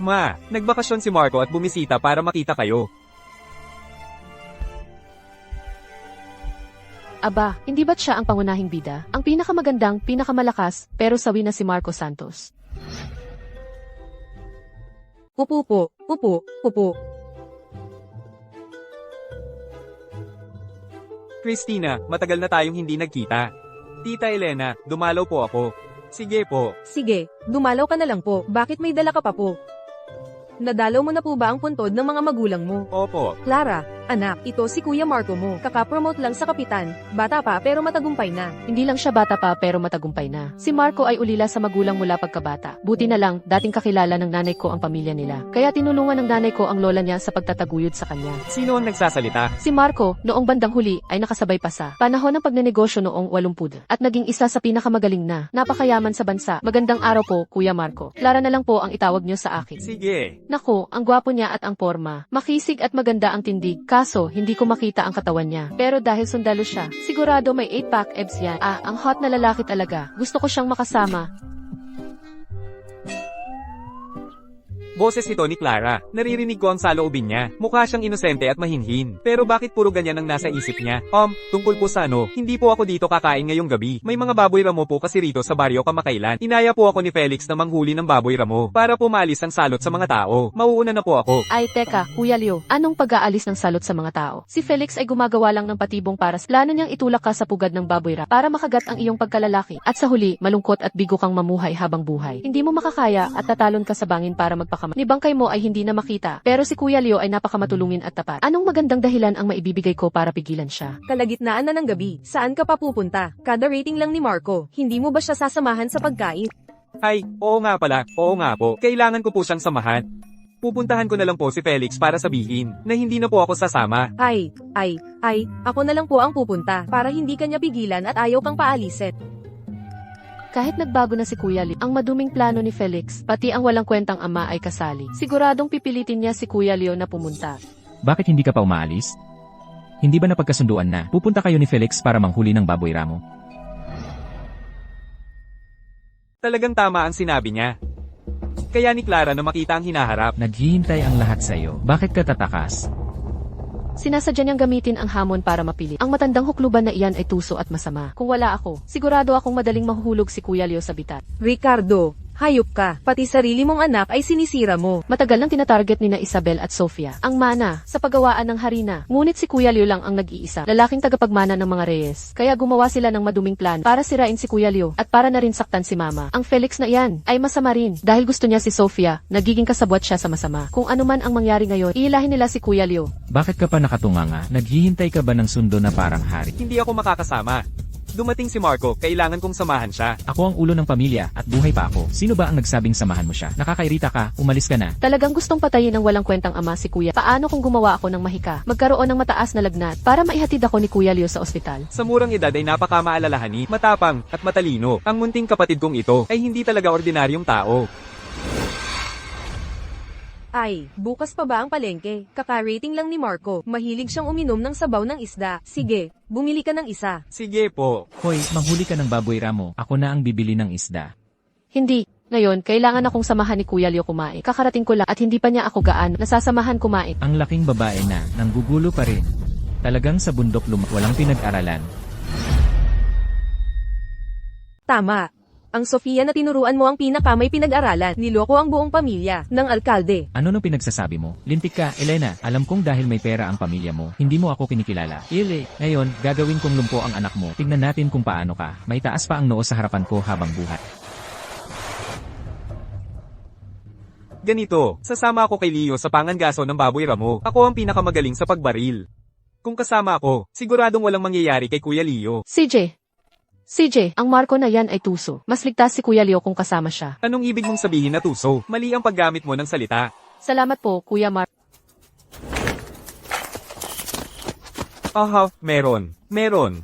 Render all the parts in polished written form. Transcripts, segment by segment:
Ma, nagbakasyon si Marco at bumisita para makita kayo. Aba, hindi ba't siya ang pangunahing bida? Ang pinakamagandang, pinakamalakas, pero sawi na si Marco Santos. Upo po, upo, upo. Christina, matagal na tayong hindi nagkita. Tita Elena, dumalaw po ako. Sige po. Sige, dumalaw ka na lang po. Bakit may dala ka pa po? Nadalaw mo na po ba ang puntod ng mga magulang mo? Opo. Clara, anak, ito si Kuya Marco mo. Kaka-promote lang sa kapitan. Bata pa pero matagumpay na. Hindi lang siya bata pa pero matagumpay na. Si Marco ay ulila sa magulang mula pagkabata. Buti na lang, dating kakilala ng nanay ko ang pamilya nila. Kaya tinulungan ng nanay ko ang lola niya sa pagtataguyod sa kanya. Sino ang nagsasalita? Si Marco, noong bandang huli, ay nakasabay pa sa panahon ng pagnenegosyo noong 80 at naging isa sa pinakamagaling na napakayaman sa bansa. Magandang araw po, Kuya Marco. Clara na lang po ang itawag niyo sa akin. Sige. Naku, ang gwapo niya at ang porma. Makisig at maganda ang tindig. Kaso, hindi ko makita ang katawan niya. Pero dahil sundalo siya, sigurado may 8-pack abs yan. Ang hot na lalaki talaga. Gusto ko siyang makasama. Boses ito ni Clara. Naririnig ko ang saloobin niya. Mukha siyang inosente at mahinhin. Pero bakit puro ganyan ang nasa isip niya? Tungkol po sa hindi po ako dito kakain ngayong gabi. May mga baboy ramo po kasi rito sa baryo kamakailan. Inaya po ako ni Felix na manghuli ng baboy ramo para pumalis ang salot sa mga tao. Mauuna na po ako. Ay teka, Kuya Leo, anong pag-aalis ng salot sa mga tao? Si Felix ay gumagawa lang ng patibong para sa plano niyang itulak ka sa pugad ng baboy rap para makagat ang iyong pagkalalaki. At sa huli, malungkot at bigo kang mamuhay habang buhay. Hindi mo makakaya at tatalon ka sa bangin para ni bangkay mo ay hindi na makita. Pero si Kuya Leo ay napakamatulungin at tapat. Anong magandang dahilan ang maibibigay ko para pigilan siya? Kalagitnaan na ng gabi. Saan ka pa pupunta? Kada rating lang ni Marco. Hindi mo ba siya sasamahan sa pagkain? Ay, oo nga pala. Oo nga po. Kailangan ko po siyang samahan. Pupuntahan ko na lang po si Felix para sabihin na hindi na po ako sasama. Ay, ako na lang po ang pupunta para hindi kanya pigilan at ayaw kang paalisin. Kahit nagbago na si Kuya Leo, ang maduming plano ni Felix, pati ang walang kwentang ama ay kasali. Siguradong pipilitin niya si Kuya Leo na pumunta. Bakit hindi ka pa umaalis? Hindi ba napagkasunduan na pupunta kayo ni Felix para manghuli ng baboy ramo? Talagang tama ang sinabi niya. Kaya ni Clara na makita ang hinaharap. Naghihintay ang lahat sa'yo. Bakit ka tatakas? Sinasadya niyang gamitin ang hamon para mapili. Ang matandang hukluban na iyan ay tuso at masama. Kung wala ako, sigurado akong madaling mahuhulog si Kuya Leo sa bitat. Ricardo, hayop ka. Pati sarili mong anak ay sinisira mo. Matagal nang tinatarget ni na Isabel at Sofia ang mana sa paggawaan ng harina. Ngunit si Kuya Leo lang ang nag-iisa, lalaking tagapagmana ng mga Reyes. Kaya gumawa sila ng maduming plan para sirain si Kuya Leo at para na rin saktan si Mama. Ang Felix na iyan ay masama rin dahil gusto niya si Sofia, nagiging kasabwat siya sa masama. Kung ano man ang mangyari ngayon, iilahin nila si Kuya Leo. Bakit ka pa nakatunganga? Naghihintay ka ba ng sundo na parang hari? Hindi ako makakasama. Dumating si Marco, kailangan kong samahan siya. Ako ang ulo ng pamilya at buhay pa ako. Sino ba ang nagsabing samahan mo siya? Nakakairita ka, umalis ka na. Talagang gustong patayin ng walang kwentang ama si Kuya. Paano kung gumawa ako ng mahika? Magkaroon ng mataas na lagnat para maihatid ako ni Kuya Leo sa ospital. Sa murang edad ay napakamaalalahanin, matapang, at matalino. Ang munting kapatid kong ito ay hindi talaga ordinaryong tao. Ay, bukas pa ba ang palengke? Kaka-rating lang ni Marco. Mahilig siyang uminom ng sabaw ng isda. Sige, bumili ka ng isa. Sige po. Hoy, manghuli ka ng baboy ramo. Ako na ang bibili ng isda. Hindi. Ngayon, kailangan akong samahan ni Kuya Leo kumain. Kakarating ko lang at hindi pa niya ako gaano nasasamahan kumain. Ang laking babae na, nanggugulo pa rin. Talagang sa bundok walang pinag-aralan. Tama. Ang Sofia na tinuruan mo ang pinakamay pinag-aralan. Niloko ang buong pamilya ng alkalde. Ano nung pinagsasabi mo? Lintik ka, Elena. Alam kong dahil may pera ang pamilya mo, hindi mo ako kinikilala. Ile, ngayon, gagawin kong lumpo ang anak mo. Tignan natin kung paano ka. May taas pa ang noo sa harapan ko habang buhay. Ganito, sasama ako kay Leo sa pangangaso ng baboy ramo. Ako ang pinakamagaling sa pagbaril. Kung kasama ako, siguradong walang mangyayari kay Kuya Leo. CJ, ang Marco na yan ay tuso. Mas ligtas si Kuya Leo kung kasama siya. Anong ibig mong sabihin na tuso? Mali ang paggamit mo ng salita. Salamat po, Kuya Marco. Aha, meron.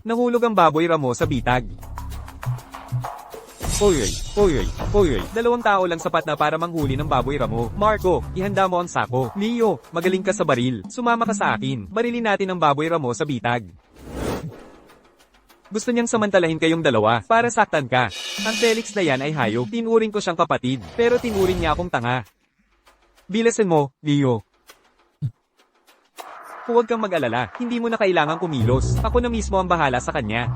Nahulog ang baboy ramo sa bitag. Oy. 2 tao lang sapat na para manghuli ng baboy ramo. Marco, ihanda mo ang sako. Leo, magaling ka sa baril. Sumama ka sa akin. Barilin natin ang baboy ramo sa bitag. Gusto niyang samantalahin kayong dalawa para saktan ka. Ang Felix na yan ay hayop. Tinuring ko siyang kapatid, pero tinuring niya akong tanga. Bilisan mo, Leo. Huwag kang mag-alala, hindi mo na kailangang kumilos. Ako na mismo ang bahala sa kanya.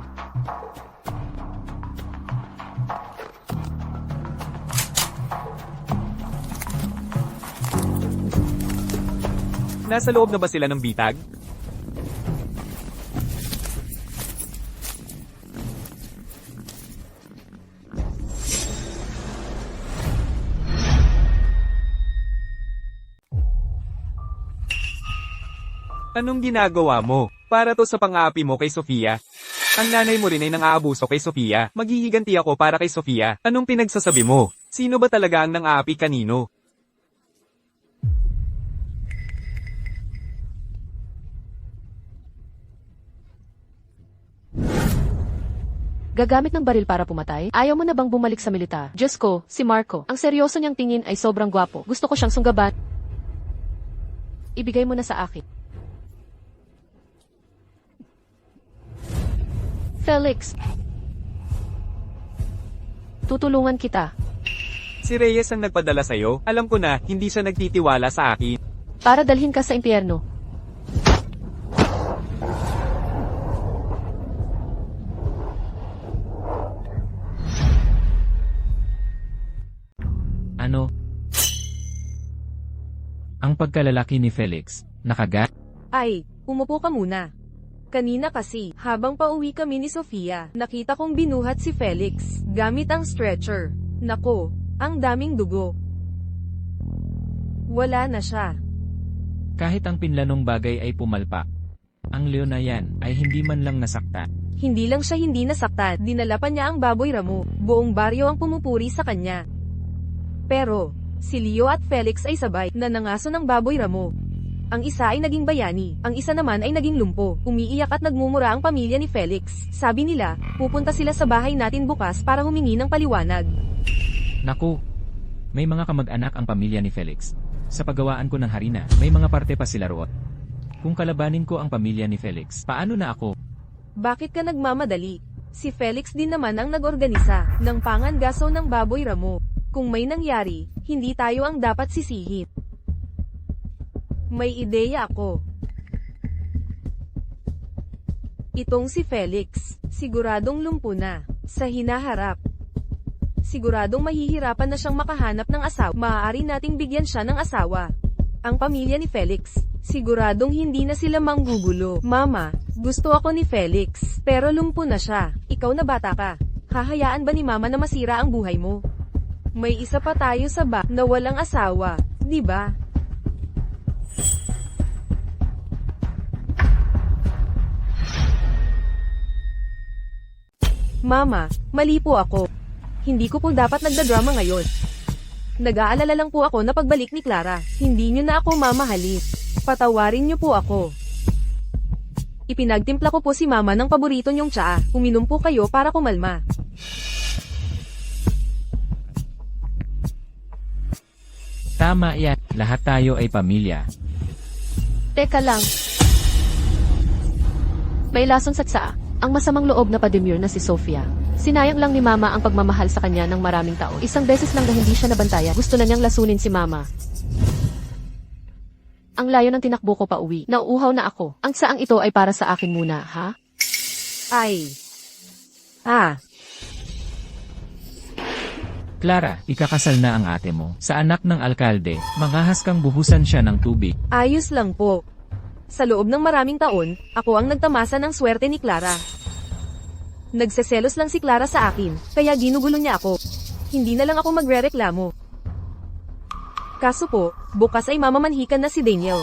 Nasa loob na ba sila ng bitag? Anong ginagawa mo? Para to sa pang-aapi mo kay Sofia. Ang nanay mo rin ay nang-aabuso kay Sofia. Maghihiganti ako para kay Sofia. Anong pinagsasabi mo? Sino ba talaga ang nang-aapi kanino? Gagamit ng baril para pumatay? Ayaw mo na bang bumalik sa militar? Diyos ko, si Marco. Ang seryoso niyang tingin ay sobrang gwapo. Gusto ko siyang sunggaban. Ibigay mo na sa akin. Felix. Tutulungan kita. Si Reyes ang nagpadala sa'yo. Alam ko na, hindi siya nagtitiwala sa akin. Para dalhin ka sa impyerno. Ano? Ang pagkalalaki ni Felix, nakagat? Ay, umupo ka muna. Kanina kasi, habang pauwi kami ni Sofia, nakita kong binuhat si Felix, gamit ang stretcher. Nako, ang daming dugo. Wala na siya. Kahit ang pinlanong bagay ay pumalpak. Ang leon na yan ay hindi man lang nasakta. Hindi lang siya hindi nasaktan, dinala pa niya ang baboy ramo. Buong baryo ang pumupuri sa kanya. Pero, si Leo at Felix ay sabay na nangaso ng baboy ramo. Ang isa ay naging bayani, ang isa naman ay naging lumpo. Umiiyak at nagmumura ang pamilya ni Felix. Sabi nila, pupunta sila sa bahay natin bukas para humingi ng paliwanag. Naku! May mga kamag-anak ang pamilya ni Felix. Sa paggawaan ko ng harina, may mga parte pa sila roon. Kung kalabanin ko ang pamilya ni Felix, paano na ako? Bakit ka nagmamadali? Si Felix din naman ang nag-organisa ng pangangaso ng baboy ramo. Kung may nangyari, hindi tayo ang dapat sisihin. May ideya ako. Itong si Felix, siguradong lumpo na, sa hinaharap. Siguradong mahihirapan na siyang makahanap ng asawa. Maaari nating bigyan siya ng asawa. Ang pamilya ni Felix, siguradong hindi na sila manggugulo. Mama, gusto ako ni Felix, pero lumpo na siya. Ikaw na bata ka. Hahayaan ba ni Mama na masira ang buhay mo? May isa pa tayo sa na walang asawa, di ba? Mama, mali po ako. Hindi ko po dapat nagdadrama ngayon. Nag-aalala lang po ako na pagbalik ni Clara. Hindi niyo na ako mamahalin. Patawarin niyo po ako. Ipinagtimpla ko po si Mama ng paborito niyong tsaa. Uminom po kayo para kumalma. Tama yan, lahat tayo ay pamilya. Teka lang. May lason sa tsaa. Ang masamang loob na pademure na si Sofia. Sinayang lang ni Mama ang pagmamahal sa kanya ng maraming taon. Isang beses lang na hindi siya nabantaya, gusto na niyang lasunin si Mama. Ang layo ng tinakbo ko pa uwi. Nauuhaw na ako. Ang tsaang ito ay para sa akin muna, ha? Ay. Ah. Clara, ikakasal na ang ate mo. Sa anak ng alkalde, mangahas kang buhusan siya ng tubig. Ayos lang po. Sa loob ng maraming taon, ako ang nagtamasa ng swerte ni Clara. Nagseselos lang si Clara sa akin, kaya ginugulo niya ako. Hindi na lang ako magrereklamo. Kaso po, bukas ay mamamanhikan na si Daniel.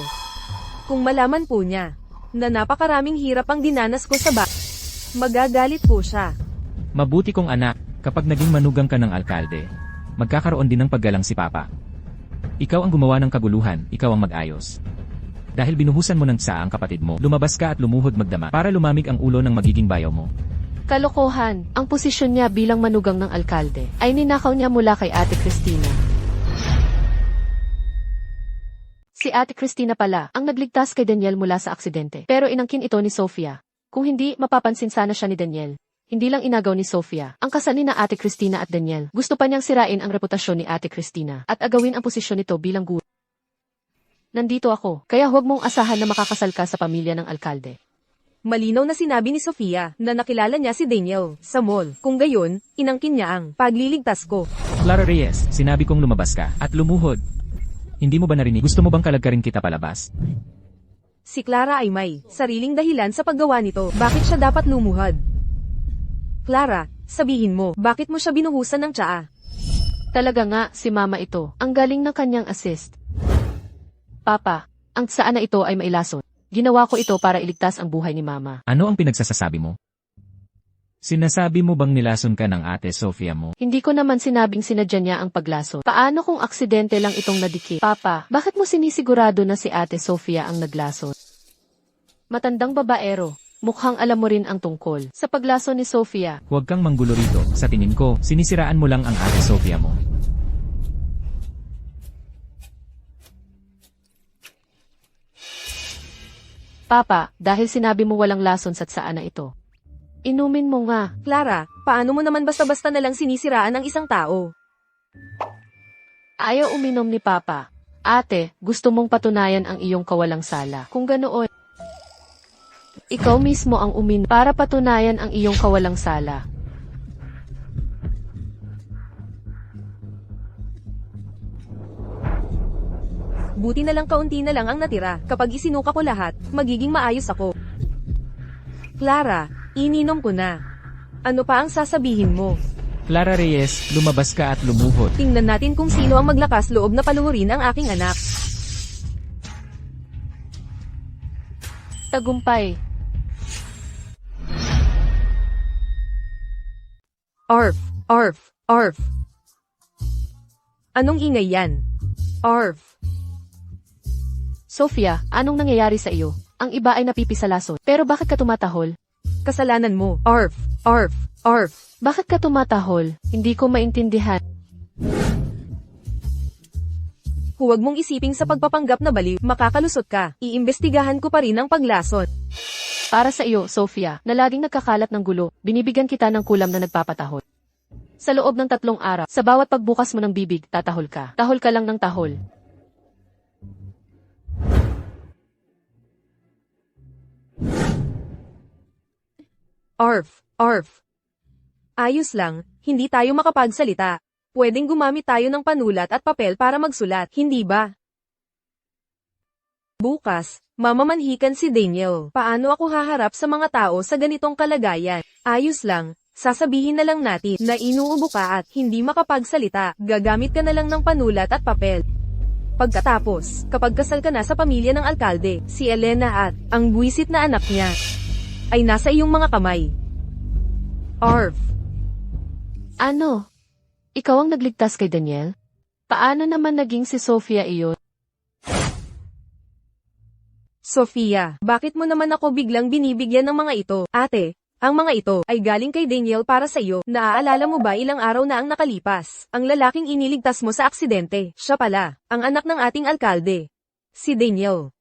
Kung malaman po niya, na napakaraming hirap ang dinanas ko sa magagalit po siya. Mabuti kong anak, kapag naging manugang ka ng alkalde, magkakaroon din ng paggalang si Papa. Ikaw ang gumawa ng kaguluhan, ikaw ang mag-ayos. Dahil binuhusan mo ng tsaa ang kapatid mo, lumabas ka at lumuhod magdama para lumamig ang ulo ng magiging bayaw mo. Kalokohan, ang posisyon niya bilang manugang ng alkalde ay ninakaw niya mula kay Ate Cristina. Si Ate Cristina pala ang nagligtas kay Daniel mula sa aksidente. Pero inangkin ito ni Sofia. Kung hindi, mapapansin sana siya ni Daniel. Hindi lang inagaw ni Sofia ang kasal ni na Ate Cristina at Daniel. Gusto pa niyang sirain ang reputasyon ni Ate Cristina at agawin ang posisyon nito bilang guro. Nandito ako, kaya huwag mong asahan na makakasal ka sa pamilya ng alkalde. Malinaw na sinabi ni Sofia na nakilala niya si Daniel sa mall. Kung gayon, inangkin niya ang pagliligtas ko. Clara Reyes, sinabi kong lumabas ka at lumuhod. Hindi mo ba narinig? Gusto mo bang kalagkarin kita palabas? Si Clara ay may sariling dahilan sa paggawa nito. Bakit siya dapat lumuhad? Clara, sabihin mo, bakit mo siya binuhusan ng tsaa? Talaga nga, si mama ito. Ang galing ng kanyang assist. Papa, ang tsaan na ito ay mailason. Ginawa ko ito para iligtas ang buhay ni mama. Ano ang pinagsasasabi mo? Sinasabi mo bang nilason ka ng ate Sofia mo? Hindi ko naman sinabing sinadya niya ang paglason. Paano kung aksidente lang itong nadikit? Papa, bakit mo sinisigurado na si ate Sofia ang naglason? Matandang babaero, mukhang alam mo rin ang tungkol sa paglason ni Sofia. Huwag kang manggulo rito. Sa tingin ko, sinisiraan mo lang ang ate Sofia mo. Papa, dahil sinabi mo walang lason sa tsaan na ito. Inumin mo nga. Clara, paano mo naman basta-basta na lang sinisiraan ang isang tao? Ayaw uminom ni Papa. Ate, gusto mong patunayan ang iyong kawalang sala. Kung ganoon, ikaw mismo ang uminom para patunayan ang iyong kawalang sala. Buti na lang kaunti na lang ang natira. Kapag isinuka ko lahat, magiging maayos ako. Clara, ininom ko na. Ano pa ang sasabihin mo? Clara Reyes, lumabas ka at lumuhod. Tingnan natin kung sino ang maglakas loob na paluhurin ang aking anak. Tagumpay. Arf, arf, arf. Anong ingay yan? Arf. Sofia, anong nangyayari sa iyo? Ang iba ay napipisalason. Pero bakit ka tumatahol? Kasalanan mo. Arf, arf, arf. Bakit ka tumatahol? Hindi ko maintindihan. Huwag mong isiping sa pagpapanggap na baliw, makakalusot ka. Iimbestigahan ko pa rin ang paglason. Para sa iyo, Sofia, na laging nagkakalat ng gulo, binibigyan kita ng kulam na nagpapatahol. Sa loob ng 3 araw, sa bawat pagbukas mo ng bibig, tatahol ka. Tahol ka lang ng tahol. Arf, arf. Ayos lang, hindi tayo makapagsalita. Pwedeng gumamit tayo ng panulat at papel para magsulat, hindi ba? Bukas, mamamanhikan si Daniel. Paano ako haharap sa mga tao sa ganitong kalagayan? Ayos lang, sasabihin na lang natin na inuubo ka at hindi makapagsalita. Gagamit ka na lang ng panulat at papel. Pagkatapos, kapag kasal ka na sa pamilya ng alkalde, si Elena at ang buwisit na anak niya ay nasa iyong mga kamay. Arf. Ano? Ikaw ang nagligtas kay Daniel? Paano naman naging si Sofia iyon? Sofia, bakit mo naman ako biglang binibigyan ng mga ito? Ate, ang mga ito ay galing kay Daniel para sa iyo. Naaalala mo ba ilang araw na ang nakalipas? Ang lalaking iniligtas mo sa aksidente, siya pala, ang anak ng ating alkalde. Si Daniel.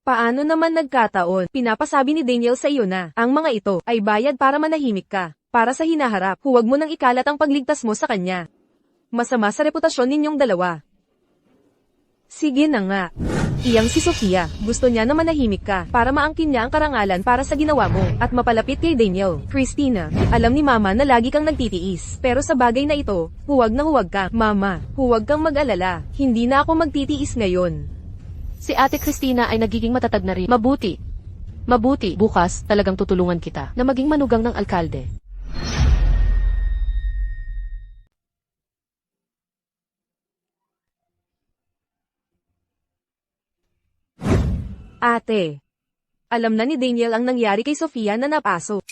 Paano naman nagkataon? Pinapasabi ni Daniel sa iyo na ang mga ito ay bayad para manahimik ka. Para sa hinaharap, huwag mo nang ikalat ang pagligtas mo sa kanya. Masama sa reputasyon ninyong dalawa. Sige na nga. Iyang si Sofia, gusto niya na manahimik ka para maangkin niya ang karangalan para sa ginawa mo at mapalapit kay Daniel. Christina, alam ni Mama na lagi kang nagtitiis. Pero sa bagay na ito, huwag na huwag ka. Mama, huwag kang mag-alala. Hindi na ako magtitiis ngayon. Si Ate Christina ay nagiging matatag na rin. Mabuti. Mabuti, bukas talagang tutulungan kita na maging manugang ng alkalde. Ate. Alam na ni Daniel ang nangyari kay Sofia na napaso.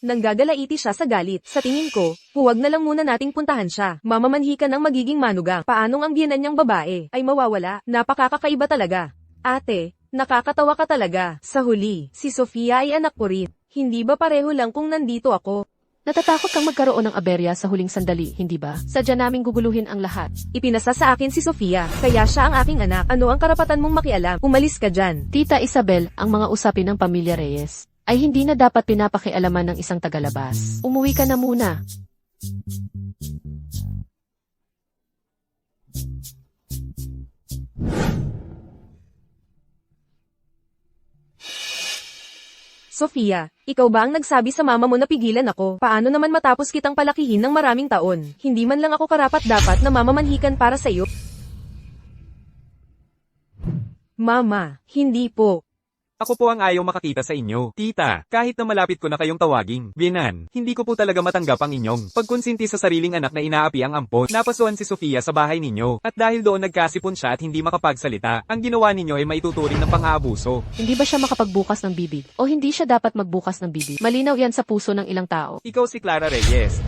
Nanggagalaiti siya sa galit. Sa tingin ko, huwag na lang muna nating puntahan siya. Mamamanhikan ang magiging manugang. Paanong ang biyenan niyang babae ay mawawala? Napakakakaiba talaga. Ate, nakakatawa ka talaga. Sa huli, si Sofia ay anak ko rin. Hindi ba pareho lang kung nandito ako? Natatakot kang magkaroon ng aberya sa huling sandali, hindi ba? Sadya naming guguluhin ang lahat. Ipinasa sa akin si Sofia, kaya siya ang aking anak. Ano ang karapatan mong makialam? Umalis ka dyan. Tita Isabel, ang mga usapin ng pamilya Reyes ay hindi na dapat pinapakialaman ng isang tagalabas. Umuwi ka na muna. Sofia, ikaw ba ang nagsabi sa mama mo na pigilan ako? Paano naman matapos kitang palakihin ng maraming taon? Hindi man lang ako karapat-dapat na mamamanhikan para sa iyo? Mama, hindi po. Ako po ang ayaw makakita sa inyo. Tita, kahit na malapit ko na kayong tawaging, Binan, hindi ko po talaga matanggap ang inyong pagkonsinti sa sariling anak na inaapi ang ampon. Napasuan si Sofia sa bahay ninyo, at dahil doon nagkasipon siya at hindi makapagsalita, ang ginawa ninyo ay maituturing ng pang-aabuso. Hindi ba siya makapagbukas ng bibig? O hindi siya dapat magbukas ng bibig? Malinaw yan sa puso ng ilang tao. Ikaw si Clara Reyes.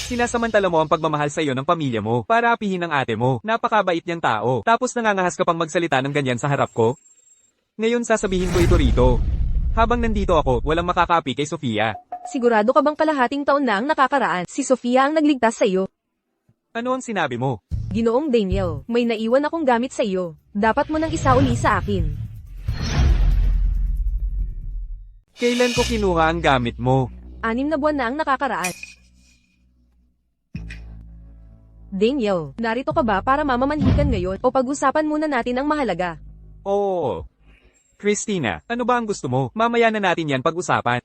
Sinasamantala mo ang pagmamahal sa iyo ng pamilya mo para apihin ang ate mo. Napakabait niyang tao. Tapos nangangahas ka pang magsalita ng ganyan sa harap ko? Ngayon sasabihin ko ito rito. Habang nandito ako, walang makakaapi kay Sofia. Sigurado ka bang kalahating taon na ang nakakaraan? Si Sofia ang nagligtas sa iyo. Ano ang sinabi mo? Ginoong Daniel, may naiwan akong gamit sa iyo. Dapat mo nang isauli sa akin. Kailan ko kinuha ang gamit mo? 6 na buwan na ang nakakaraan. Daniel, narito ka ba para mamamanhikan ngayon o pag-usapan muna natin ang mahalaga? Oo. Christina, ano ba ang gusto mo? Mamaya na natin yan pag-usapan.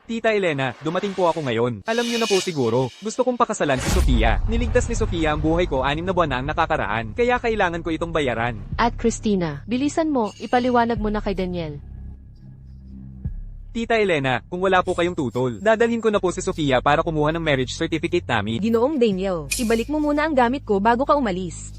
Tita Elena, dumating po ako ngayon. Alam niyo na po siguro, gusto kong pakasalan si Sofia. Niligtas ni Sofia ang buhay ko 6 na buwan na ang nakakaraan, kaya kailangan ko itong bayaran. At Christina, bilisan mo, ipaliwanag mo na kay Daniel. Tita Elena, kung wala po kayong tutol, dadalhin ko na po si Sofia para kumuha ng marriage certificate namin. Ginoong Daniel, ibalik mo muna ang gamit ko bago ka umalis.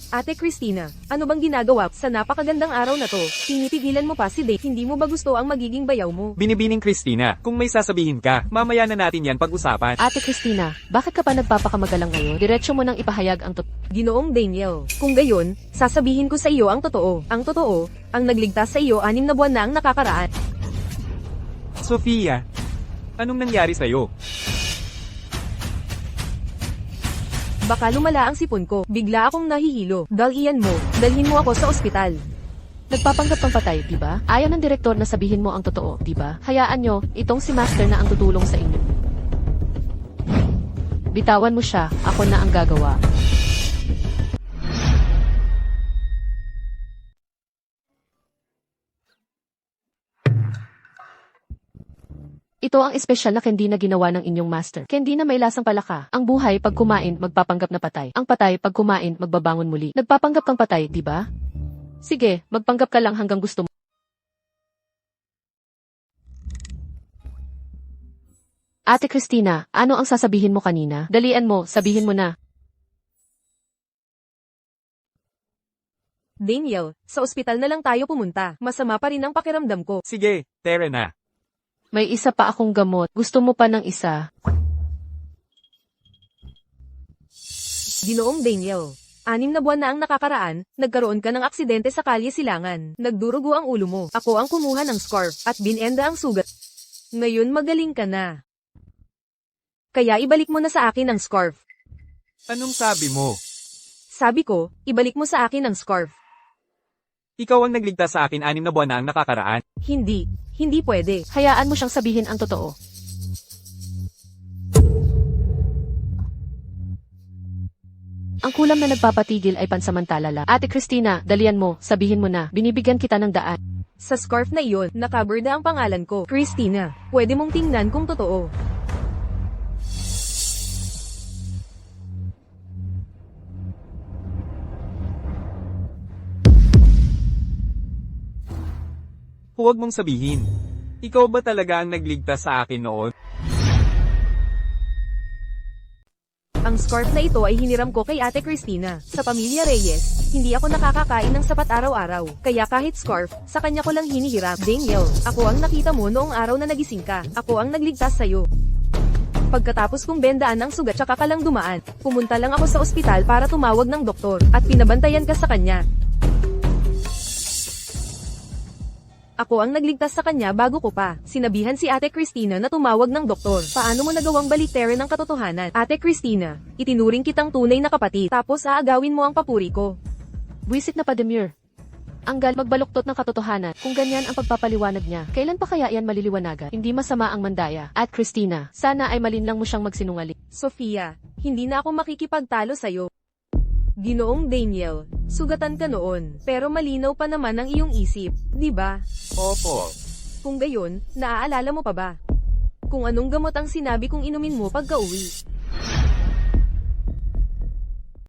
Ate Christina, ano bang ginagawa sa napakagandang araw na to? Pinipigilan mo pa si Dave, hindi mo ba gusto ang magiging bayaw mo? Binibining Christina, kung may sasabihin ka, mamaya na natin yan pag-usapan. Ate Christina, bakit ka pa nagpapakamagalang ngayon? Diretso mo nang ipahayag ang totoo. Ginoong Daniel, kung gayon, sasabihin ko sa iyo ang totoo. Ang totoo, ang nagligtas sa iyo 6 na buwan na ang nakakaraan. Sofia, anong nangyari sa'yo? Baka lumala ang sipon ko, bigla akong nahihilo. Dalhian mo, dalhin mo ako sa ospital. Nagpapanggap kang patay, di ba? Ayaw ng direktor na sabihin mo ang totoo, di ba? Hayaan nyo, itong si Master na ang tutulong sa inyo. Bitawan mo siya, ako na ang gagawa. Ito ang espesyal na candy na ginawa ng inyong master. Candy na may lasang palaka. Ang buhay pag kumain, magpapanggap na patay. Ang patay pag kumain, magbabangon muli. Nagpapanggap kang patay, di ba? Sige, magpanggap ka lang hanggang gusto mo. Ate Christina, ano ang sasabihin mo kanina? Dalian mo, sabihin mo na. Daniel, sa ospital na lang tayo pumunta. Masama pa rin ang pakiramdam ko. Sige, tara na. May isa pa akong gamot. Gusto mo pa ng isa? Ginoong Daniel, 6 na buwan na ang nakakaraan, nagkaroon ka ng aksidente sa Kalye Silangan. Nagdurugo ang ulo mo. Ako ang kumuha ng scarf at binenda ang sugat. Ngayon magaling ka na. Kaya ibalik mo na sa akin ang scarf. Anong sabi mo? Sabi ko, ibalik mo sa akin ang scarf. Ikaw ang nagligtas sa akin 6 na buwan na ang nakakaraan. Hindi pwede. Hayaan mo siyang sabihin ang totoo. Ang kulam na nagpapatigil ay pansamantala lang. Ate Christina, dalian mo, sabihin mo na, binibigyan kita ng daan. Sa scarf na iyon, nakaburd na ang pangalan ko. Christina, pwede mong tingnan kung totoo. Huwag mong sabihin. Ikaw ba talaga ang nagligtas sa akin noon? Ang scarf na ito ay hiniram ko kay Ate Christina. Sa pamilya Reyes, hindi ako nakakakain ng sapat araw-araw. Kaya kahit scarf, sa kanya ko lang hinihiram. Daniel, ako ang nakita mo noong araw na nagising ka. Ako ang nagligtas sa'yo. Pagkatapos kong bendaan ang sugat tsaka ka lang dumaan, pumunta lang ako sa ospital para tumawag ng doktor, at pinabantayan ka sa kanya. Ako ang nagligtas sa kanya bago ko pa. Sinabihan si Ate Christina na tumawag ng doktor. Paano mo nagawang baliktarin ang katotohanan? Ate Christina, itinuring kitang tunay na kapatid, tapos aagawin mo ang papuri ko. Buisit na pa Demure. Ang magbaluktot ng katotohanan. Kung ganyan ang pagpapaliwanag niya, kailan pa kaya yan maliliwanagan? Hindi masama ang mandaya. At Christina, sana ay malinlang mo siyang magsinungaling. Sofia, hindi na ako makikipagtalo sa'yo. Ginoong Daniel, Sugatan ka noon, pero malinaw pa naman ang iyong isip, di ba? Opo. Kung gayon, naaalala mo pa ba? Kung anong gamot ang sinabi kong inumin mo pagka-uwi.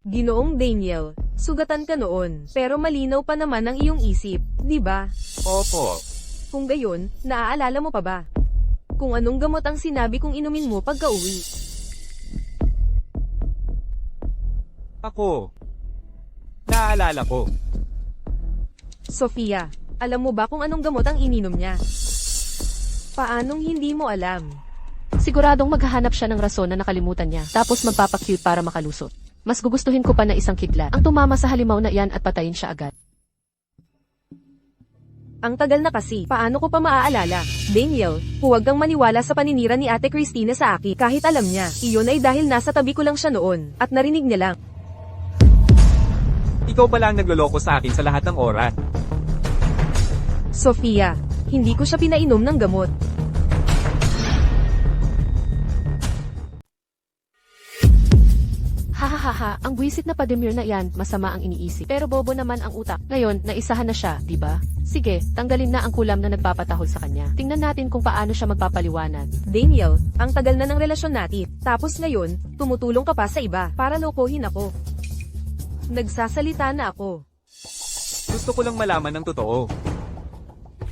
Ginoong Daniel, sugatan ka noon, pero malinaw pa naman ang iyong isip, di ba? Opo. Kung gayon, naaalala mo pa ba? Kung anong gamot ang sinabi kong inumin mo pagka-uwi. Ako. Naaalala ko. Sofia, alam mo ba kung anong gamot ang ininom niya? Paanong hindi mo alam? Siguradong maghahanap siya ng rason na nakalimutan niya, tapos magpapacute para makalusot. Mas gugustuhin ko pa na isang kidlat ang tumama sa halimaw na iyan at patayin siya agad. Ang tagal na kasi, paano ko pa maaalala? Daniel, huwag kang maniwala sa paninira ni Ate Christina sa akin kahit alam niya. Iyon ay dahil nasa tabi ko lang siya noon, at narinig niya lang. Ikaw pala ang nagloloko sa akin sa lahat ng oras. Sofia, hindi ko siya pinainom ng gamot. Hahaha, ang buwisit na Pademir na iyan, masama ang iniisip. Pero bobo naman ang utak. Ngayon, naisahan na siya, di ba? Sige, tanggalin na ang kulam na nagpapatahol sa kanya. Tingnan natin kung paano siya magpapaliwanag. Daniel, ang tagal na ng relasyon natin. Tapos ngayon, tumutulong ka pa sa iba para lokohin ako. Nagsasalita na ako. Gusto ko lang malaman ng totoo.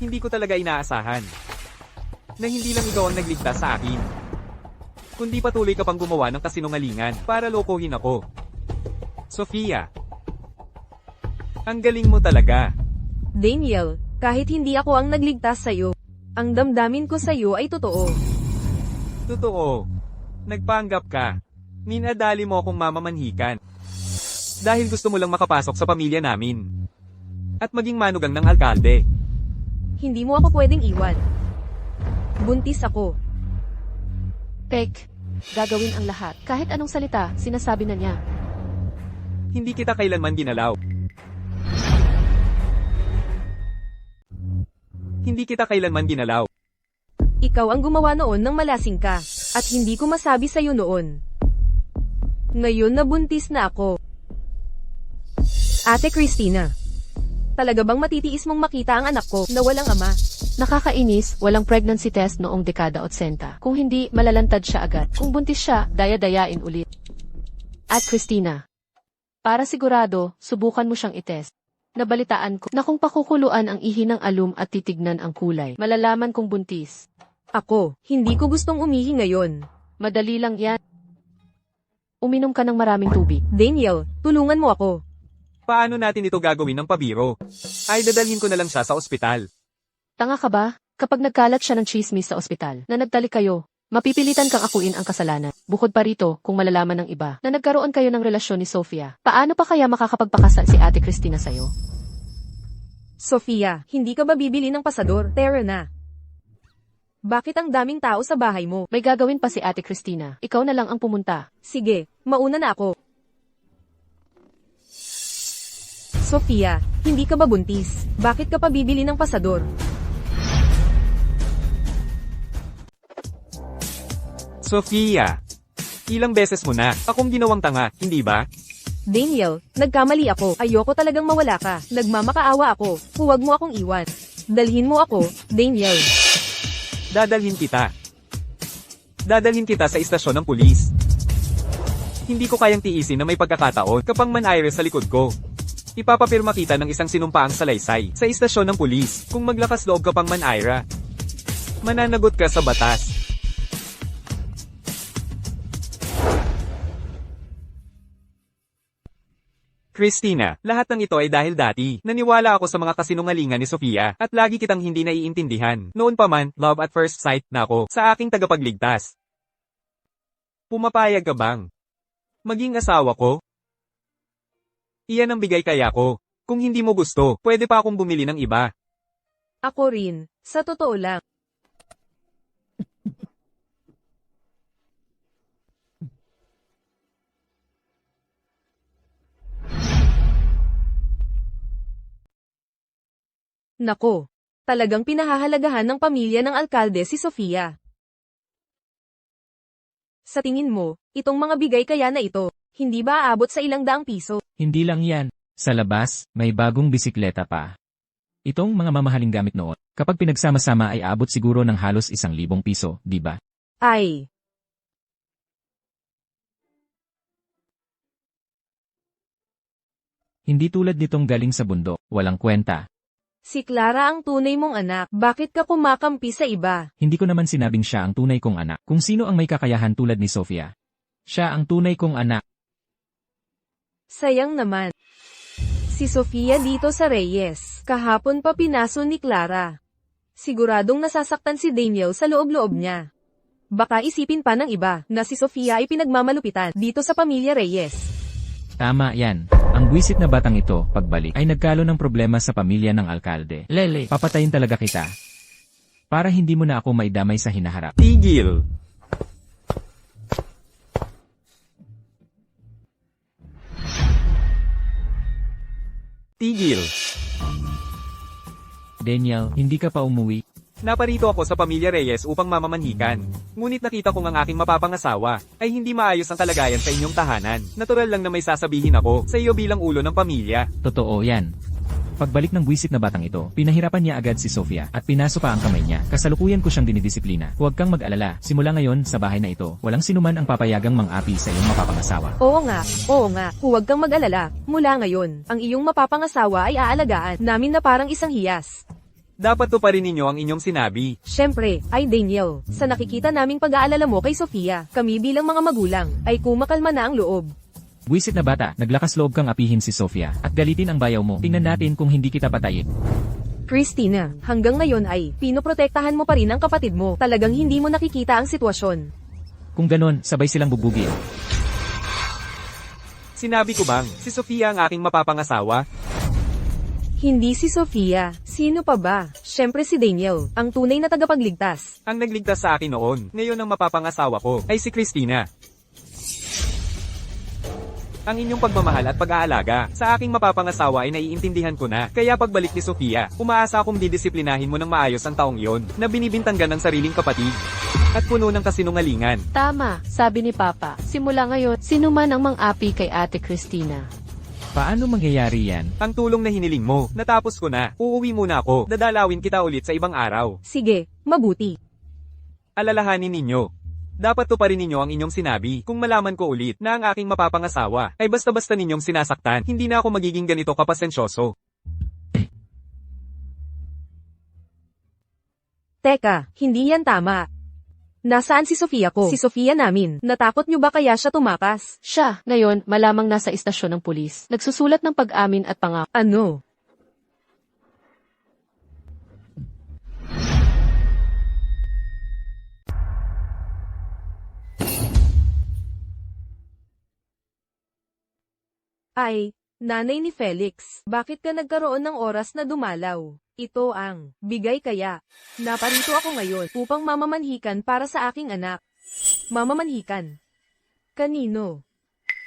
Hindi ko talaga inaasahan na hindi lang ikaw ang nagligtas sa akin, kundi patuloy ka pang gumawa ng kasinungalingan para lokohin ako. Sofia, ang galing mo talaga. Daniel, kahit hindi ako ang nagligtas sa'yo, ang damdamin ko sa'yo ay totoo. Totoo. Nagpanggap ka. Minadali mo akong mamamanhikan. Dahil gusto mo lang makapasok sa pamilya namin. At maging manugang ng alkalde. Hindi mo ako pwedeng iwan. Buntis ako. Pek, gagawin ang lahat. Kahit anong salita, sinasabi na niya. Hindi kita kailanman ginalaw. Hindi kita kailanman ginalaw. Ikaw ang gumawa noon ng malasing ka, at hindi ko masabi sa'yo noon. Ngayon nabuntis na ako. Ate Christina, talaga bang matitiis mong makita ang anak ko na walang ama? Nakakainis, walang pregnancy test noong dekada 80. Kung hindi, malalantad siya agad. Kung buntis siya, daya-dayain ulit. At Christina, para sigurado, subukan mo siyang itest. Nabalitaan ko na kung pakukuluan ang ihi ng alum at titignan ang kulay, malalaman kung buntis. Ako, hindi ko gustong umihi ngayon. Madali lang yan. Uminom ka ng maraming tubig. Daniel, tulungan mo ako. Paano natin ito gagawin ng pabiro? Ay dadalhin ko na lang siya sa ospital. Tanga ka ba? Kapag nagkalat siya ng chismis sa ospital, na nagtalik kayo, mapipilitan kang akuin ang kasalanan. Bukod pa rito, kung malalaman ng iba, na nagkaroon kayo ng relasyon ni Sofia, paano pa kaya makakapagpakasal si Ate Christina sa'yo? Sofia, hindi ka ba bibili ng pasador? Tara na. Bakit ang daming tao sa bahay mo? May gagawin pa si Ate Christina. Ikaw na lang ang pumunta. Sige, mauna na ako. Sofia, hindi ka ba buntis? Bakit ka pa bibili ng pasador? Sofia, ilang beses mo na akong ginawang tanga, hindi ba? Daniel, nagkamali ako. Ayoko talagang mawala ka. Nagmamakaawa ako. Huwag mo akong iwan. Dalhin mo ako, Daniel. Dadalhin kita. Dadalhin kita sa istasyon ng pulis. Hindi ko kayang tiisin na may pagkakataon kapang man-aire sa likod ko. Ipapapirma kita ng isang sinumpaang salaysay sa istasyon ng pulis kung maglakas loob ka pang man-aira. Mananagot ka sa batas. Christina, lahat ng ito ay dahil dati, naniwala ako sa mga kasinungalingan ni Sofia, at lagi kitang hindi naiintindihan. Noon pa man, love at first sight na ako, sa aking tagapagligtas. Pumapayag ka bang maging asawa ko? Iyan ang bigay kaya ko. Kung hindi mo gusto, pwede pa akong bumili ng iba. Ako rin, sa totoo lang. Nako, talagang pinahahalagahan ng pamilya ng alkalde si Sofia. Sa tingin mo, itong mga bigay kaya na ito, hindi ba aabot sa ilang daang piso? Hindi lang yan. Sa labas, may bagong bisikleta pa. Itong mga mamahaling gamit noon, kapag pinagsama-sama ay aabot siguro ng halos 1,000 piso, di ba? Ay, Hindi tulad nitong galing sa bundok, walang kwenta. si Clara ang tunay mong anak. Bakit ka kumakampi sa iba? Hindi ko naman sinabing siya ang tunay kong anak. Kung sino ang may kakayahan tulad ni Sofia. Siya ang tunay kong anak. Sayang naman. Si Sofia dito sa Reyes. Kahapon pa pinaso ni Clara. Siguradong nasasaktan si Daniel sa loob-loob niya. Baka isipin pa ng iba na si Sofia ay pinagmamalupitan dito sa pamilya Reyes. Tama yan. Ang buwisit na batang ito, pagbalik, ay nagkalo ng problema sa pamilya ng alkalde. Lele, papatayin talaga kita. Para hindi mo na ako maidamay sa hinaharap. Tigil! Tigil! Daniel, hindi ka pa umuwi. Naparito ako sa pamilya Reyes upang mamamanhikan. Ngunit nakita ko ang aking mapapangasawa ay hindi maayos ang kalagayan sa inyong tahanan. Natural lang na may sasabihin ako sa iyo bilang ulo ng pamilya. Totoo yan. Pagbalik ng buwisit na batang ito, pinahirapan niya agad si Sofia at pinaso pa ang kamay niya. Kasalukuyan ko siyang dinidisiplina. Huwag kang mag-alala. Simula ngayon, sa bahay na ito, walang sinuman ang papayagang mang-api sa iyong mapapangasawa. Oo nga, huwag kang mag-alala. Mula ngayon, ang iyong mapapangasawa ay aalagaan namin na parang isang hiyas. Dapat to pa rin ninyo ang inyong sinabi. Siyempre, ay Daniel, sa nakikita naming pag-aalala mo kay Sofia, kami bilang mga magulang, ay kumakalma na ang loob. Buwisit na bata, naglakas loob kang apihin si Sofia at galitin ang bayaw mo. Tingnan natin kung hindi kita patayin. Christina, hanggang ngayon ay, pinoprotektahan mo pa rin ang kapatid mo. Talagang hindi mo nakikita ang sitwasyon. Kung ganon, sabay silang bubugin. Sinabi ko bang, si Sofia ang aking mapapangasawa? Hindi si Sofia. Sino pa ba? Siyempre si Daniel, ang tunay na tagapagligtas. Ang nagligtas sa akin noon, ngayon ang mapapangasawa ko, ay si Christina. Ang inyong pagmamahal at pag-aalaga sa aking mapapangasawa ay naiintindihan ko na. Kaya pagbalik ni Sofia, umaasa akong didisiplinahin mo ng maayos ang taong yon na binibintanggan ng sariling kapatid. At puno ng kasinungalingan. Tama, sabi ni Papa. Simula ngayon, sino man ang mang-api kay Ate Christina. Paano mangyayari yan? Ang tulong na hiniling mo, natapos ko na. Uuwi muna ako. Dadalawin kita ulit sa ibang araw. Sige, mabuti. Alalahanin ninyo. Dapat to pa rin ninyo ang inyong sinabi. Kung malaman ko ulit na ang aking mapapangasawa ay basta-basta ninyong sinasaktan, hindi na ako magiging ganito kapasensyoso. Teka, hindi yan tama. Nasaan si Sofia ko? Si Sofia namin. Natakot niyo ba kaya siya tumakas? Siya, ngayon, malamang nasa istasyon ng pulis. Nagsusulat ng pag-amin at pangako. Ano? Ay, nanay ni Felix, bakit ka nagkaroon ng oras na dumalaw? Ito ang bigay kaya. Naparito ako ngayon upang mamamanhikan para sa aking anak. Mamamanhikan. Kanino?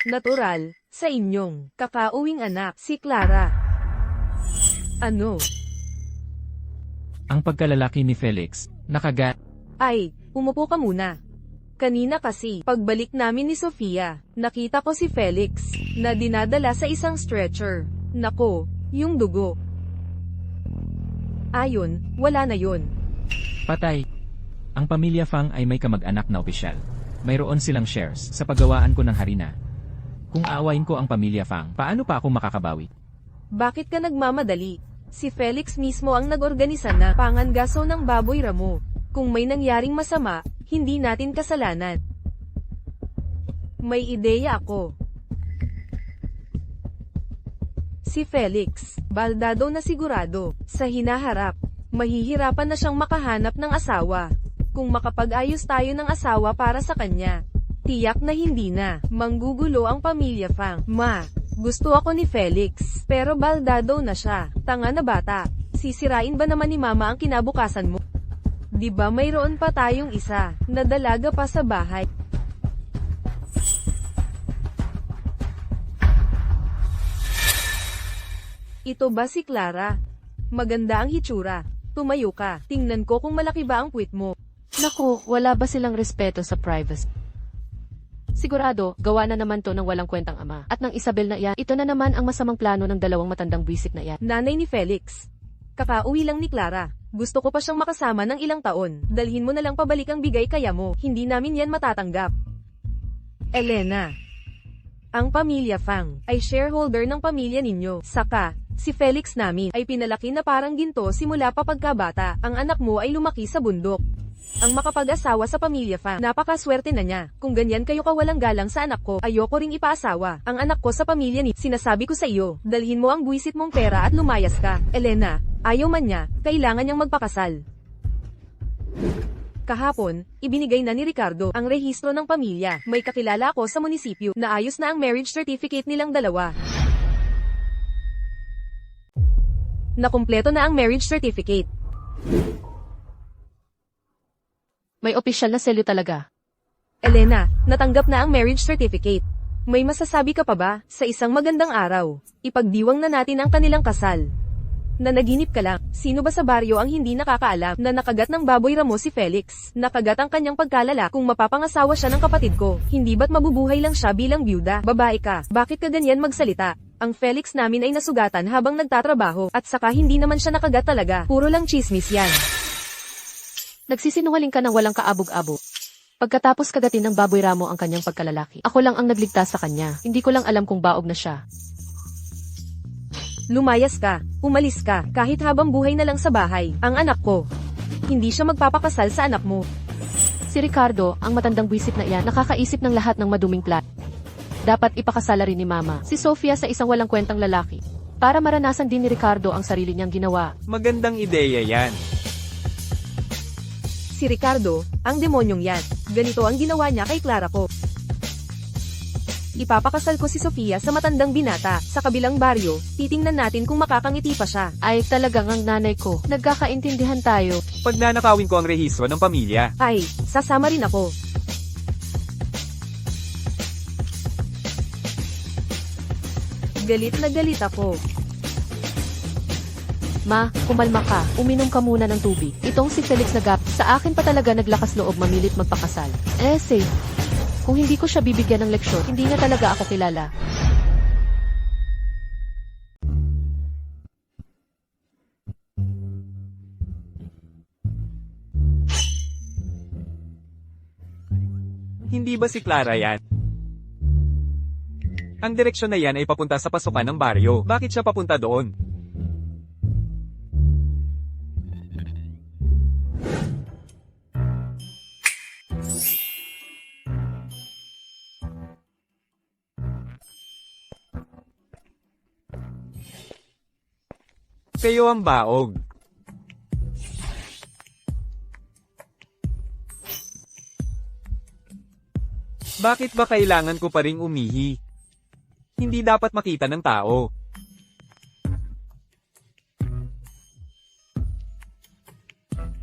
Natural, sa inyong kakauwing anak, si Clara. Ano? Ang pagkalalaki ni Felix, nakagat. Ay, umupo ka muna. Kanina kasi, pagbalik namin ni Sofia, nakita ko si Felix, na dinadala sa isang stretcher. Nako, yung dugo. Ayon, wala na yun. Patay. Ang pamilya Fang ay may kamag-anak na opisyal. Mayroon silang shares sa paggawaan ko ng harina. Kung aawain ko ang pamilya Fang, paano pa ako makakabawi? Bakit ka nagmamadali? Si Felix mismo ang nag-organisa na pangangaso ng baboy ramo. Kung may nangyaring masama, hindi natin kasalanan. May ideya ako. Si Felix, baldado na sigurado, sa hinaharap, mahihirapan na siyang makahanap ng asawa. Kung makapag-ayos tayo ng asawa para sa kanya, tiyak na hindi na, manggugulo ang pamilya Fang. Ma, gusto ako ni Felix, pero baldado na siya, tanga na bata. Sisirain ba naman ni Mama ang kinabukasan mo? Di ba mayroon pa tayong isa, na dalaga pa sa bahay? Ito ba si Clara? Maganda ang hitsura. Tumayo ka, tingnan ko kung malaki ba ang puwit mo. Naku, wala ba silang respeto sa privacy? Sigurado, gawa na naman to ng walang kwentang ama. At ng Isabel na iyan, ito na naman ang masamang plano ng dalawang matandang buwisit na iyan. Nanay ni Felix. Kakauwi lang ni Clara. Gusto ko pa siyang makasama ng ilang taon. Dalhin mo na lang pabalik ang bigay kaya mo. Hindi namin yan matatanggap. Elena. Ang pamilya Fang ay shareholder ng pamilya ninyo. Saka, si Felix namin ay pinalaki na parang ginto simula pa pagkabata. Ang anak mo ay lumaki sa bundok. Ang makapag-asawa sa pamilya Fang, napakaswerte na niya. Kung ganyan kayo kawalang galang sa anak ko, ayoko ring ipaasawa. Ang anak ko sa pamilya ni, sinasabi ko sa iyo, dalhin mo ang buwisit mong pera at lumayas ka. Elena, ayaw man niya, kailangan niyang magpakasal. Kahapon, ibinigay na ni Ricardo ang rehistro ng pamilya. May kakilala ako sa munisipyo na ayos na ang marriage certificate nilang dalawa. Nakumpleto na ang marriage certificate. May opisyal na selyo talaga. Elena, natanggap na ang marriage certificate. May masasabi ka pa ba sa isang magandang araw? Ipagdiwang na natin ang kanilang kasal. Nanaginip ka lang, sino ba sa baryo ang hindi nakakaalam na nakagat ng baboy ramo si Felix? Nakagat ang kanyang pagkalala kung mapapangasawa siya ng kapatid ko. Hindi ba't mabubuhay lang siya bilang byuda? Babae ka, bakit ka ganyan magsalita? Ang Felix namin ay nasugatan habang nagtatrabaho, at saka hindi naman siya nakagat talaga. Puro lang chismis yan. Nagsisinungaling ka ng walang kaabog-abog. Pagkatapos kagatin ng baboy ramo ang kanyang pagkalalaki, ako lang ang nagligtas sa kanya. Hindi ko lang alam kung baog na siya. Lumayas ka, umalis ka, kahit habang buhay na lang sa bahay. Ang anak ko, hindi siya magpapakasal sa anak mo. Si Ricardo, ang matandang buwisit na iyan, nakakaisip ng lahat ng maduming plan. Dapat ipakasala rin ni Mama, si Sofia sa isang walang kwentang lalaki. Para maranasan din ni Ricardo ang sarili niyang ginawa. Magandang ideya yan. Si Ricardo, ang demonyong yan. Ganito ang ginawa niya kay Clara ko. Ipapakasal ko si Sofia sa matandang binata. Sa kabilang baryo, titingnan natin kung makakangiti pa siya. Ay, talagang ang nanay ko. Nagkakaintindihan tayo. Pag nanakawin ko ang rehistro ng pamilya, Ay, sasama rin ako. Galit na galit ako. Ma, kumalma ka. Uminom ka muna ng tubig. Itong si Felix Nagap, sa akin pa talaga naglakas loob mamilit magpakasal. Safe. Kung hindi ko siya bibigyan ng leksyon, hindi niya talaga ako kilala. hindi ba si Clara yan? Ang direksyon na yan ay papunta sa pasukan ng baryo. Bakit siya papunta doon? Kayo ang baog. Bakit ba kailangan ko pa ring umihi? Hindi dapat makita ng tao.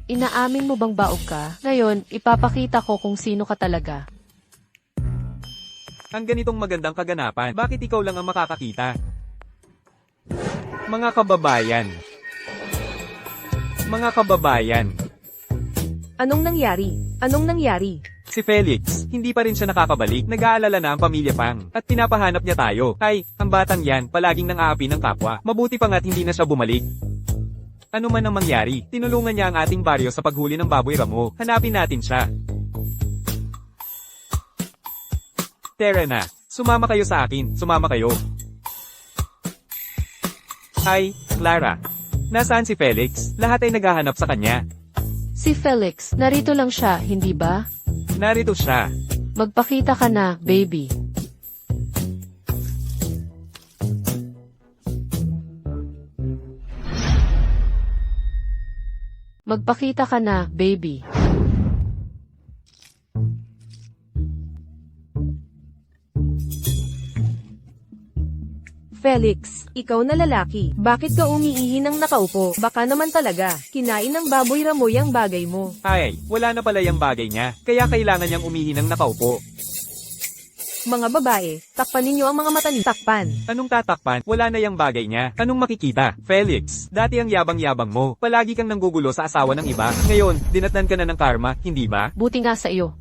Inaamin mo bang baog ka? Ngayon, ipapakita ko kung sino ka talaga. Ang ganitong magandang kaganapan, bakit ikaw lang ang makakakita? Mga kababayan. Mga kababayan. Anong nangyari? Anong nangyari? Si Felix, hindi pa rin siya nakakabalik. Nag-aalala na ang pamilya Pang. At pinapahanap niya tayo. Ay, ang batang yan, palaging nang-aapi ng kapwa. Mabuti pa nga't hindi na siya bumalik. Ano man ang mangyari, tinulungan niya ang ating baryo sa paghuli ng baboy ramo. Hanapin natin siya. Tara na. Sumama kayo sa akin. Sumama kayo. Hi, Clara. Nasaan si Felix? Lahat ay naghahanap sa kanya. Si Felix, narito lang siya, hindi ba? Narito siya. Magpakita ka na, baby. Magpakita ka na, baby. Felix, ikaw na lalaki. Bakit ka umiihi ng nakaupo? Baka naman talaga, kinain ng baboy ramoy ang bagay mo. Ay, wala na pala yung bagay niya. Kaya kailangan niyang umihi ng nakaupo. Mga babae, takpan ninyo ang mga mata niyo. Takpan. Anong tatakpan? Wala na yung bagay niya. Anong makikita? Felix, dati ang yabang-yabang mo. Palagi kang nanggugulo sa asawa ng iba. Ngayon, dinatnan ka na ng karma, hindi ba? Buti nga sa iyo.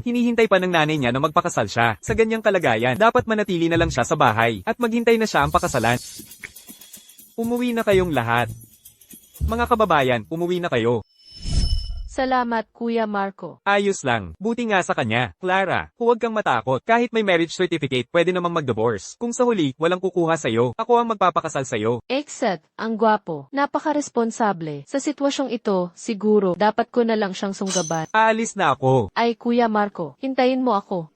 Hinihintay pa ng nanay niya na magpakasal siya. Sa ganyang kalagayan, dapat manatili na lang siya sa bahay at maghintay na siya ang pakasalan. Umuwi na kayong lahat. Mga kababayan, umuwi na kayo. Salamat, Kuya Marco. Ayos lang. Buti nga sa kanya. Clara, huwag kang matakot. Kahit may marriage certificate, pwede namang mag-divorce. Kung sa huli, walang kukuha sa'yo, ako ang magpapakasal sa'yo. Exet, ang gwapo. Napaka-responsable. Sa sitwasyong ito, siguro, dapat ko na lang siyang sunggaban. Aalis na ako. Ay, Kuya Marco, hintayin mo ako.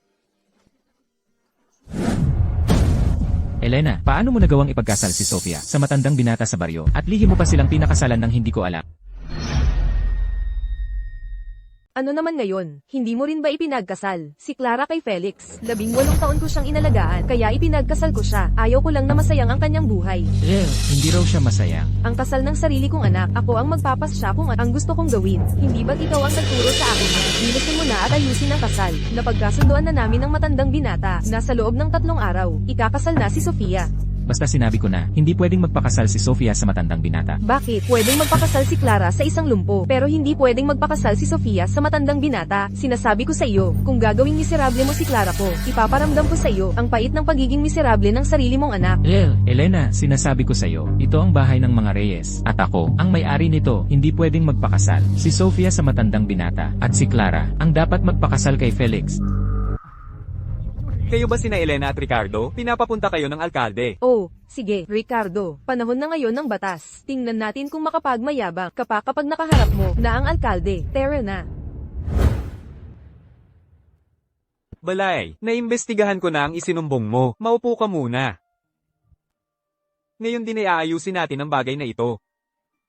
Elena, paano mo nagawang ipagkasal si Sofia sa matandang binata sa baryo at lihim mo pa silang pinakasalan ng hindi ko alam? Ano naman ngayon? Hindi mo rin ba ipinagkasal? Si Clara kay Felix. 18 taon ko siyang inalagaan, kaya ipinagkasal ko siya. Ayaw ko lang na masayang ang kanyang buhay. Hindi raw siya masaya. Ang kasal ng sarili kong anak, ako ang magpapasya kung ang gusto kong gawin. Hindi ba't ikaw ang nagturo sa akin na bilisin mo na at ayusin ang kasal? Napagkasunduan na namin ng matandang binata. Nasa loob ng 3 araw, ikakasal na si Sofia. Basta sinabi ko na, hindi pwedeng magpakasal si Sofia sa matandang binata. Bakit? Pwedeng magpakasal si Clara sa isang lumpo, pero hindi pwedeng magpakasal si Sofia sa matandang binata. Sinasabi ko sa iyo, kung gagawing miserable mo si Clara ko, ipaparamdam ko sa iyo ang pait ng pagiging miserable ng sarili mong anak. Elena, sinasabi ko sa iyo, ito ang bahay ng mga Reyes, at ako, ang may-ari nito, hindi pwedeng magpakasal. Si Sofia sa matandang binata, at si Clara, ang dapat magpakasal kay Felix. Kayo ba sina Elena at Ricardo? Pinapapunta kayo ng alkalde. Oh, sige, Ricardo, panahon na ngayon ng batas. Tingnan natin kung makapagmayabang kapag nakaharap mo na ang alkalde. Tara na. Balay, naimbestigahan ko na ang isinumbong mo. Maupo ka muna. Ngayon din ay aayusin natin ang bagay na ito.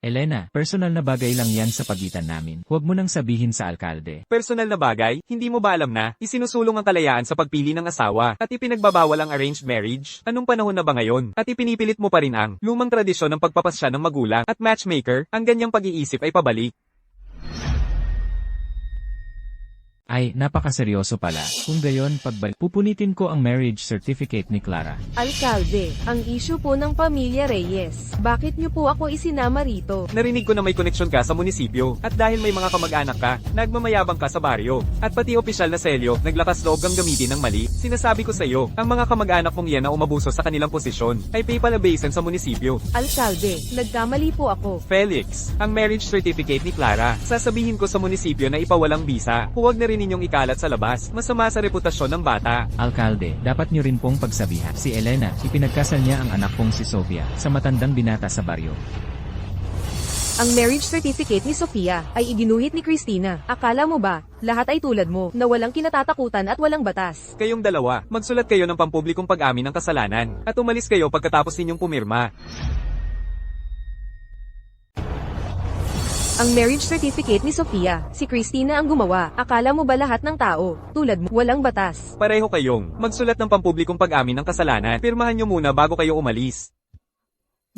Elena, personal na bagay lang yan sa pagitan namin. Huwag mo nang sabihin sa alkalde. Personal na bagay, hindi mo ba alam na isinusulong ang kalayaan sa pagpili ng asawa at ipinagbabawal ang arranged marriage? Anong panahon na ba ngayon? At ipinipilit mo pa rin ang lumang tradisyon ng pagpapasya ng magulang at matchmaker, ang ganyang pag-iisip ay pabalik. Ay, napakaseryoso pala. Kung gayon, pagbalik, pupunitin ko ang marriage certificate ni Clara. Alkalde, ang issue po ng pamilya Reyes. Bakit niyo po ako isinama rito? Narinig ko na may koneksyon ka sa munisipyo at dahil may mga kamag-anak ka, nagmamayabang ka sa baryo. At pati opisyal na selyo, naglakas loob kang gamitin ng mali. Sinasabi ko sa iyo, ang mga kamag-anak mong yan na umabuso sa kanilang posisyon ay paypalabasin sa munisipyo. Alkalde, nagkamali po ako. Felix, ang marriage certificate ni Clara, sasabihin ko sa munisipyo na ipawalang bisa. Huwag na rin ninyong ikalat sa labas, masama sa reputasyon ng bata. Alkalde, dapat niyo rin pong pagsabihan. Si Elena, ipinagkasal niya ang anak kong si Sofia sa matandang binata sa baryo. Ang marriage certificate ni Sofia ay iginuhit ni Christina. Akala mo ba, lahat ay tulad mo, na walang kinatatakutan at walang batas? Kayong dalawa, magsulat kayo ng pampublikong pag-amin ng kasalanan, at umalis kayo pagkatapos ninyong pumirma. Ang marriage certificate ni Sofia, si Christina ang gumawa. Akala mo ba lahat ng tao, tulad mo, walang batas? Pareho kayong magsulat ng pampublikong pag-amin ng kasalanan. Pirmahan nyo muna bago kayo umalis.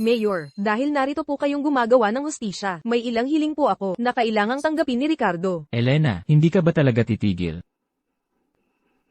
Mayor, dahil narito po kayong gumagawa ng hustisya, may ilang hiling po ako na kailangang tanggapin ni Ricardo. Elena, hindi ka ba talaga titigil?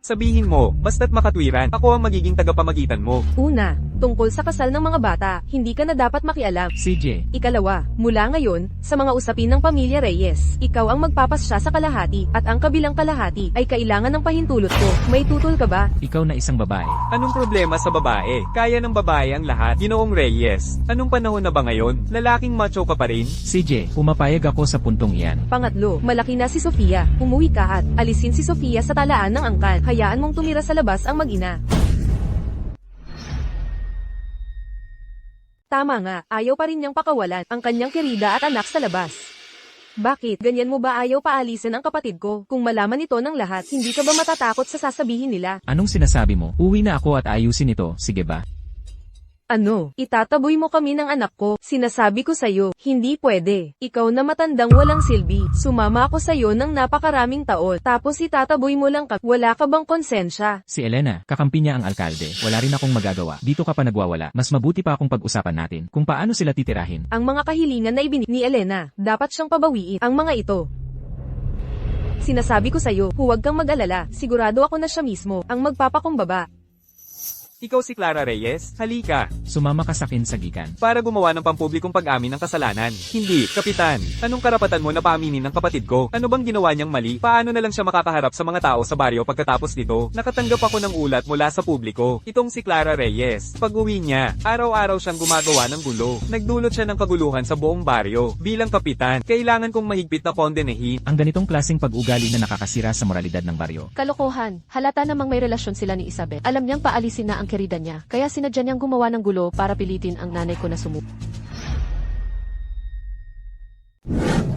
Sabihin mo, basta't makatwiran, ako ang magiging tagapamagitan mo. Una, tungkol sa kasal ng mga bata, hindi ka na dapat makialam. CJ, Ikalawa, mula ngayon, sa mga usapin ng pamilya Reyes, ikaw ang magpapasya sa kalahati, at ang kabilang kalahati ay kailangan ng pahintulot ko. May tutol ka ba? ikaw na isang babae. Anong problema sa babae? Kaya ng babae ang lahat. Ginoong Reyes, anong panahon na ba ngayon? Lalaking macho ka pa rin? CJ, pumapayag ako sa puntong iyan. Pangatlo, malaki na si Sofia. Umuwi ka at alisin si Sofia sa talaan ng angkan. Hayaan mong tumira sa labas ang mag-ina. Tama nga, ayaw pa rin niyang pakawalan ang kanyang kerida at anak sa labas. Bakit, ganyan mo ba ayaw paalisin ang kapatid ko? Kung malaman ito ng lahat, hindi ka ba matatakot sa sasabihin nila? Anong sinasabi mo? Uwi na ako at ayusin ito, sige ba? Ano, itataboy mo kami ng anak ko? Sinasabi ko sa'yo, hindi pwede. Ikaw na matandang walang silbi. Sumama ako sa'yo ng napakaraming taon. Tapos itataboy mo lang ka. Wala ka bang konsensya? Si Elena, kakampi niya ang alkalde. Wala rin akong magagawa. Dito ka pa nagwawala. Mas mabuti pa akong pag-usapan natin kung paano sila titirahin. Ang mga kahilingan na ibinigay ni Elena, dapat siyang pabawiin. Ang mga ito. Sinasabi ko sa'yo, huwag kang mag-alala. Sigurado ako na siya mismo ang magpapakumbaba. Ikaw si Clara Reyes? Halika. Sumama ka sa akin sa gikan. Para gumawa ng pampublikong pag-amin ng kasalanan. Hindi, Kapitan. Anong karapatan mo na paaminin ng kapatid ko? Ano bang ginawa niyang mali? Paano na lang siya makakaharap sa mga tao sa baryo pagkatapos nito? Nakatanggap ako ng ulat mula sa publiko. Itong si Clara Reyes. Pag-uwi niya, araw-araw siyang gumagawa ng gulo. Nagdulot siya ng kaguluhan sa buong baryo. Bilang kapitan, kailangan kong mahigpit na kondenehin. Ang ganitong klaseng pag-ugali na nakakasira sa moralidad ng baryo. Kalokohan, halata namang may relasyon sila ni Isabel. Alam niyang paalisin na ang kerida niya, kaya sinadya niyang gumawa ng gulo para pilitin ang nanay ko na sumuko.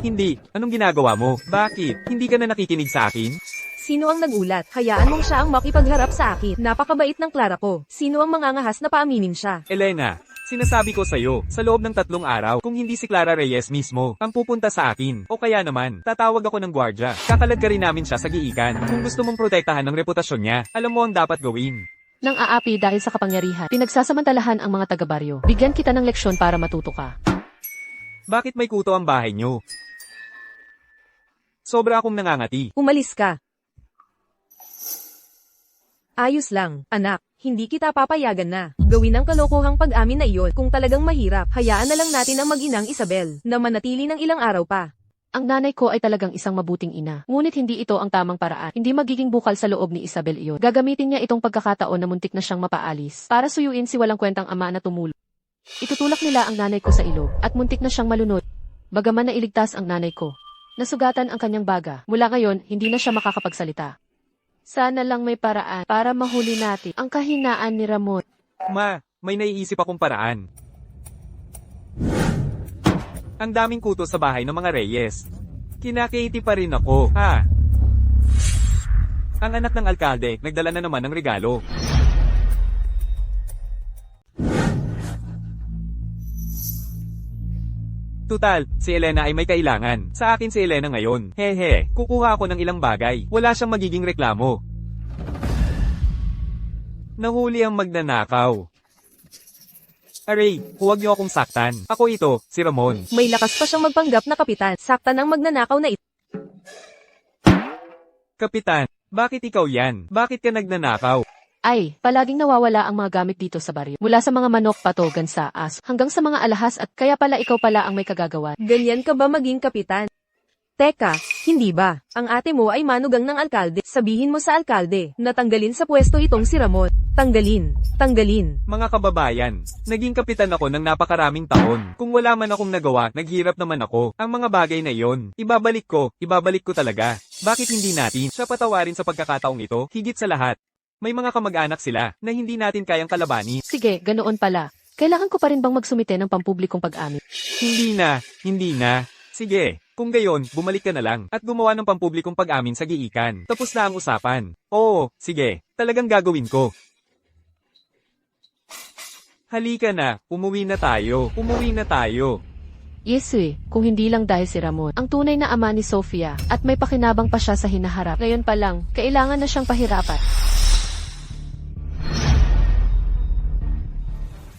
Hindi, anong ginagawa mo? Bakit? Hindi ka na nakikinig sa akin? Sino ang nagulat? Hayaan mong siya ang makipagharap sa akin. Napakabait ng Clara ko. Sino ang mangangahas na paaminin siya? Elena, sinasabi ko sa'yo, sa loob ng 3 araw, kung hindi si Clara Reyes mismo, ang pupunta sa akin, o kaya naman, tatawag ako ng gwardya. Kakalad ka rin namin siya sa giikan. Kung gusto mong protektahan ng reputasyon niya, alam mo ang dapat gawin. Nang aapi dahil sa kapangyarihan, pinagsasamantalahan ang mga taga-baryo. Bigyan kita ng leksyon para matuto ka. Bakit may kuto ang bahay niyo? Sobra akong nangangati. Umalis ka. Ayos lang, anak. Hindi kita papayagan na. Gawin ang kalokohang pag-amin na iyon. Kung talagang mahirap, hayaan na lang natin ang mag-inang Isabel, na manatili ng ilang araw pa. Ang nanay ko ay talagang isang mabuting ina. Ngunit hindi ito ang tamang paraan. Hindi magiging bukal sa loob ni Isabel iyon. Gagamitin niya itong pagkakataon na muntik na siyang mapaalis para suyuin si walang kwentang ama na tumulong. Itutulak nila ang nanay ko sa ilog at muntik na siyang malunod. Bagaman na iligtas ang nanay ko. Nasugatan ang kanyang baga. Mula ngayon, hindi na siya makakapagsalita. Sana lang may paraan para mahuli natin ang kahinaan ni Ramon. Ma, may naiisip akong paraan. Ang daming kuto sa bahay ng mga Reyes. Kinakaiti pa rin ako, ha? Ang anak ng alkalde, nagdala na naman ng regalo. Tutal, si Elena ay may kailangan. Sa akin si Elena ngayon. Hehe, kukuha ako ng ilang bagay. Wala siyang magiging reklamo. Nahuli ang magnanakaw. Aray, huwag niyo akong saktan. Ako ito, si Ramon. May lakas pa siyang magpanggap na kapitan. Saktan ang magnanakaw na ito. Kapitan, bakit ikaw yan? Bakit ka nagnanakaw? Ay, palaging nawawala ang mga gamit dito sa baryo. Mula sa mga manok, pato, gansa, aso, hanggang sa mga alahas at kaya pala ikaw pala ang may kagagawan. Ganyan ka ba maging kapitan? Teka, hindi ba? Ang ate mo ay manugang ng alkalde. Sabihin mo sa alkalde, na tanggalin sa pwesto itong si Ramon. Tanggalin. Tanggalin. Mga kababayan, naging kapitan ako ng napakaraming taon. Kung wala man akong nagawa, naghirap naman ako. Ang mga bagay na iyon, ibabalik ko talaga. Bakit hindi natin siya patawarin sa pagkakataong ito? Higit sa lahat, may mga kamag-anak sila na hindi natin kayang kalabanin. Sige, ganoon pala. Kailangan ko pa rin bang magsumite ng pampublikong pag-amin? Hindi na. Sige, kung gayon, bumalik ka na lang at gumawa ng pampublikong pag-amin sa giikan. Tapos na ang usapan. Oo, sige, talagang gagawin ko. Halika na, umuwi na tayo. Yesu, kung hindi lang dahil si Ramon, ang tunay na ama ni Sofia, at may pakinabang pa siya sa hinaharap. Ngayon pa lang, kailangan na siyang pahirapan.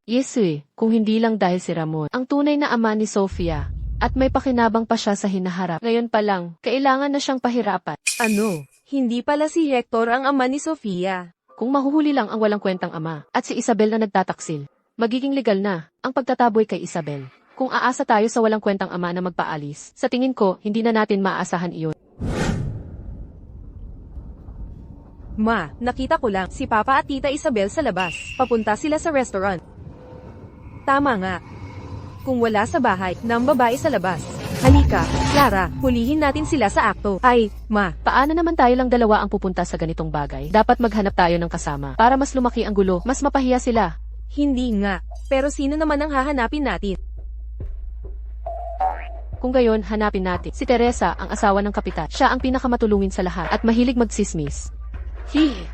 Yesu, kung hindi lang dahil si Ramon, ang tunay na ama ni Sofia, at may pakinabang pa siya sa hinaharap. Ngayon pa lang, kailangan na siyang pahirapan. Ano? Hindi pala si Hector ang ama ni Sofia. Kung mahuhuli lang ang walang kwentang ama, at si Isabel na nagtataksil, magiging legal na ang pagtataboy kay Isabel. Kung aasa tayo sa walang kwentang ama na magpaalis, sa tingin ko, hindi na natin maaasahan iyon. Ma, nakita ko lang si Papa at Tita Isabel sa labas. Papunta sila sa restaurant. Tama nga. Kung wala sa bahay, ng babae sa labas. Halika, Clara, hulihin natin sila sa akto. Ay, Ma, Paano naman tayo lang dalawa ang pupunta sa ganitong bagay? Dapat maghanap tayo ng kasama. Para mas lumaki ang gulo, mas mapahiya sila. hindi nga. Pero sino naman ang hahanapin natin? Kung gayon, hanapin natin si Teresa, ang asawa ng kapitan. Siya ang pinakamatulungin sa lahat at mahilig magsismis.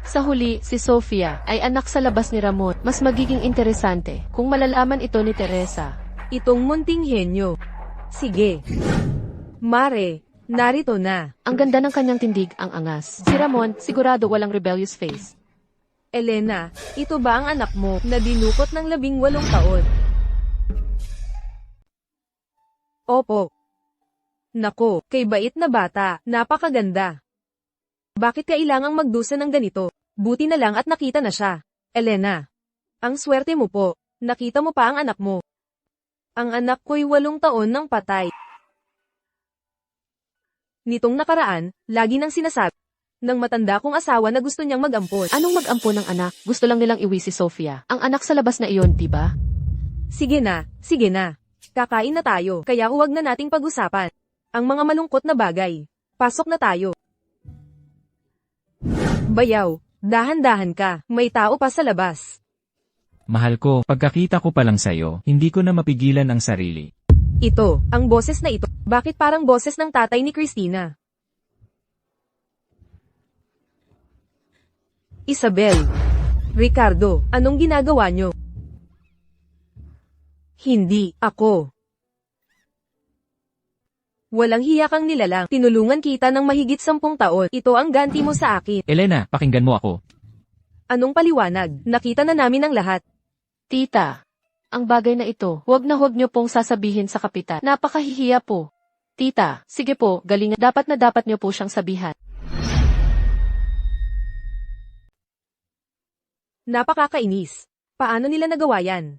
Sa huli, si Sofia ay anak sa labas ni Ramon. Mas magiging interesante kung malalaman ito ni Teresa. Itong munting henyo. Sige. Mare, narito na. Ang ganda ng kanyang tindig, ang angas. Si Ramon, sigurado walang rebellious face. Elena, ito ba ang anak mo na dinukot ng 18 taon? Opo. Nako, kay bait na bata, napakaganda. Bakit kailangang magdusa ng ganito? Buti na lang at nakita na siya. Elena, Ang swerte mo po. Nakita mo pa ang anak mo. Ang anak ko'y 8 taon nang patay. Nitong nakaraan, lagi nang sinasabi ng matanda kong asawa na gusto niyang mag-ampon. Anong mag-ampon ng anak? Gusto lang nilang iwi si Sofia. Ang anak sa labas na iyon, diba? Sige na, sige na. Kakain na tayo, kaya huwag na nating pag-usapan ang mga malungkot na bagay. Pasok na tayo. Bayaw, dahan-dahan ka, may tao pa sa labas. Mahal ko, pagkakita ko pa lang sa'yo, hindi ko na mapigilan ang sarili. Ito, ang boses na ito. Bakit parang boses ng tatay ni Christina? Isabel. Ricardo, anong ginagawa nyo? Hindi, ako. Walang hiya kang nilalang. Tinulungan kita ng mahigit 10 taon. Ito ang ganti mo sa akin. Elena, pakinggan mo ako. Anong paliwanag? Nakita na namin ang lahat. Tita, ang bagay na ito, huwag niyo pong sasabihin sa kapitan. Napakahihiya po. Tita, sige po, galingan. Dapat niyo po siyang sabihan. Napakakainis. Paano nila nagawa yan?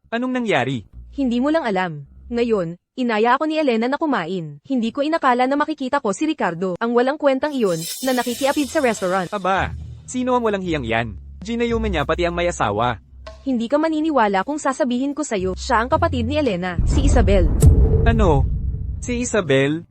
Anong nangyari? Hindi mo lang alam. Ngayon, inaya ako ni Elena na kumain. Hindi ko inakala na makikita ko si Ricardo, ang walang kwentang iyon, na nakikiapid sa restaurant. Aba, sino ang walang hiyang yan? Ginayuman niya pati ang may asawa. Hindi ka maniniwala kung sasabihin ko sa'yo, siya ang kapatid ni Elena, si Isabel. Ano? Si Isabel?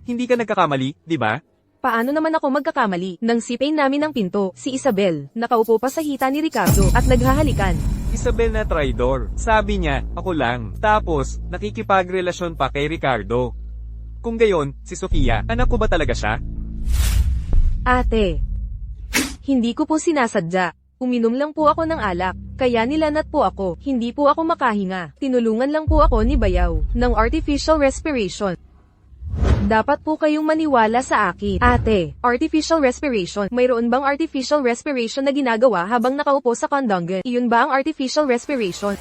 Hindi ka nagkakamali, di ba? Paano naman ako magkakamali? Nang sipay namin ang pinto, si Isabel, nakaupo pa sa hita ni Ricardo, at naghahalikan. Isabel na traidor. Sabi niya, ako lang. Tapos, nakikipagrelasyon pa kay Ricardo. Kung gayon, si Sofia, anak ko ba talaga siya? Ate, hindi ko po sinasadya. Uminom lang po ako ng alak, kaya nilanat po ako. Hindi po ako makahinga. Tinulungan lang po ako ni Bayaw, ng artificial respiration. Dapat po kayong maniwala sa akin. Ate, artificial respiration. Mayroon bang artificial respiration na ginagawa habang nakaupo sa kondongan? Iyon ba ang artificial respiration?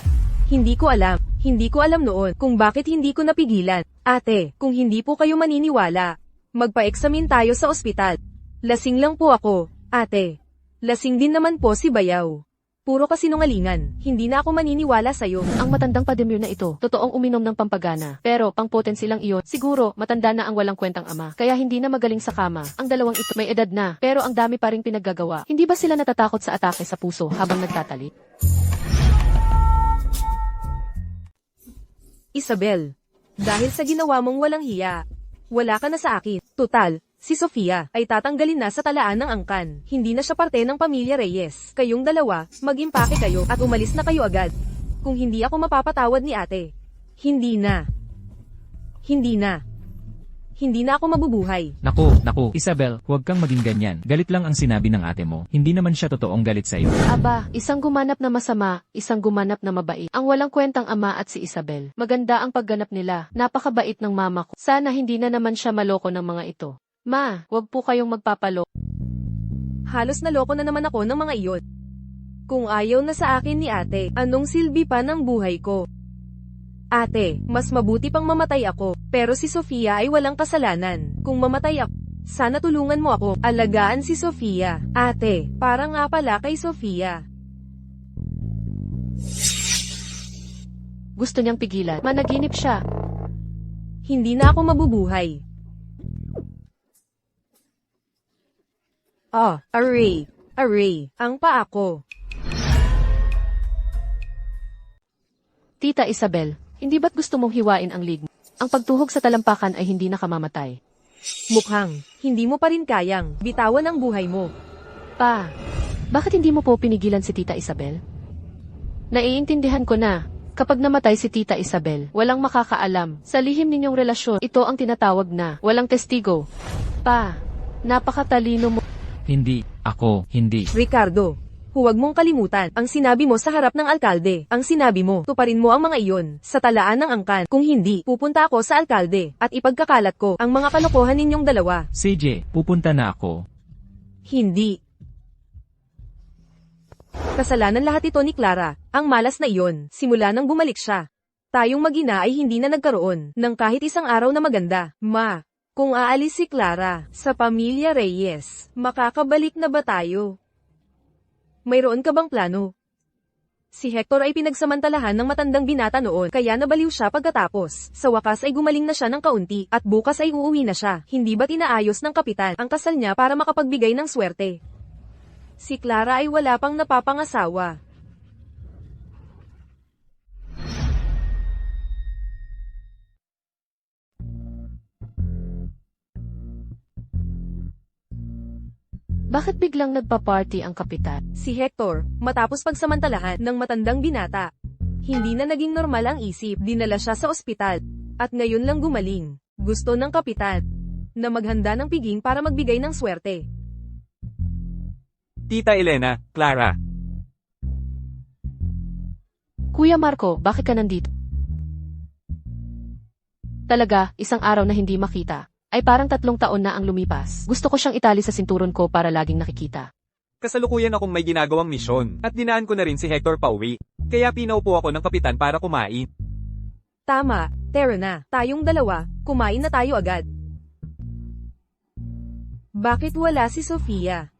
Hindi ko alam. Hindi ko alam noon kung bakit hindi ko napigilan. Ate, kung hindi po kayo maniniwala, magpa-examine tayo sa ospital. Lasing lang po ako, ate. Lasing din naman po si Bayaw. Puro kasinungalingan, hindi na ako maniniwala sa'yo. Ang matandang pademir na ito, totoong uminom ng pampagana. Pero, pang-potency lang iyon. Siguro, matanda na ang walang kwentang ama. Kaya hindi na magaling sa kama. Ang dalawang ito may edad na, pero ang dami pa ring pinaggagawa. Hindi ba sila natatakot sa atake sa puso habang nagtatali? Isabel, dahil sa ginawa mong walang hiya, wala ka na sa akin. Tutal, si Sofia ay tatanggalin na sa talaan ng angkan. Hindi na siya parte ng pamilya Reyes. Kayong dalawa, mag-impake kayo at umalis na kayo agad. Kung hindi ako mapapatawad ni ate. Hindi na. Hindi na. Hindi na ako mabubuhay. Naku, Isabel, huwag kang maging ganyan. Galit lang ang sinabi ng ate mo. Hindi naman siya totoong galit sa'yo. Aba, isang gumanap na masama, isang gumanap na mabait. Ang walang kwentang ama at si Isabel. Maganda ang pagganap nila. Napakabait ng mama ko. Sana hindi na naman siya maloko ng mga ito. Ma, wag po kayong magpapalo. Halos naloko na naman ako ng mga iyon. Kung ayaw na sa akin ni ate, anong silbi pa ng buhay ko? Ate, mas mabuti pang mamatay ako, pero si Sofia ay walang kasalanan. Kung mamatay ako, sana tulungan mo ako, alagaan si Sofia. Ate, para nga pala kay Sofia. Gusto niyang pigilan. Managinip siya. Hindi na ako mabubuhay. Array, ang paa ko. Tita Isabel, hindi ba't gusto mong hiwain ang lig mo? Ang pagtuhog sa talampakan ay hindi nakamamatay. Mukhang, hindi mo pa rin kayang bitawan ang buhay mo. Pa, bakit hindi mo po pinigilan si Tita Isabel? Naiintindihan ko na. Kapag namatay si Tita Isabel, walang makakaalam. Sa lihim ninyong relasyon, ito ang tinatawag na walang testigo. Pa, napakatalino mo. Hindi, hindi. Ricardo, huwag mong kalimutan ang sinabi mo sa harap ng alkalde. Ang sinabi mo, tuparin mo ang mga iyon sa talaan ng angkan. Kung hindi, pupunta ako sa alkalde at ipagkakalat ko ang mga kalokohan ninyong dalawa. CJ, pupunta na ako. Hindi. Kasalanan lahat ito ni Clara, ang malas na iyon, simula nang bumalik siya. Tayong mag-ina ay hindi na nagkaroon ng kahit isang araw na maganda. Ma, kung aalis si Clara sa pamilya Reyes, makakabalik na ba tayo? Mayroon ka bang plano? Si Hector ay pinagsamantalahan ng matandang binata noon, kaya nabaliw siya pagkatapos. Sa wakas ay gumaling na siya ng kaunti, at bukas ay uuwi na siya. Hindi ba't inaayos ng kapitan ang kasal niya para makapagbigay ng swerte? Si Clara ay wala pang napapangasawa. Bakit biglang nagpa-party ang kapitan? Si Hector, matapos pagsamantalahan ng matandang binata, hindi na naging normal ang isip, dinala siya sa ospital, at ngayon lang gumaling. Gusto ng kapitan na maghanda ng piging para magbigay ng swerte. Tita Elena, Clara. Kuya Marco, bakit ka nandito? Talaga, isang araw na hindi makita. Ay parang 3 taon na ang lumipas. Gusto ko siyang itali sa sinturon ko para laging nakikita. Kasalukuyan akong may ginagawang misyon, at dinaan ko na rin si Hector pauwi. Kaya pinaupo ako ng kapitan para kumain. Tama, tara na, tayong dalawa, kumain na tayo agad. Bakit wala si Sofia?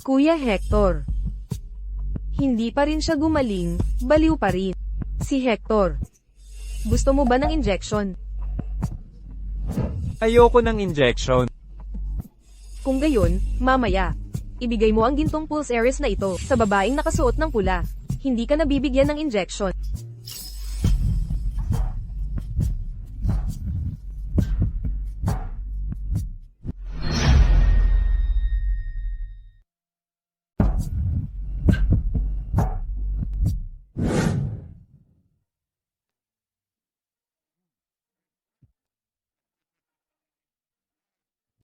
Kuya Hector. Hindi pa rin siya gumaling, baliw pa rin. Si Hector. Gusto mo ba ng injection? Ayoko ng injection. Kung gayon, mamaya. Ibigay mo ang gintong pulse Ares na ito sa babaeng nakasuot ng pula. Hindi ka nabibigyan ng injection.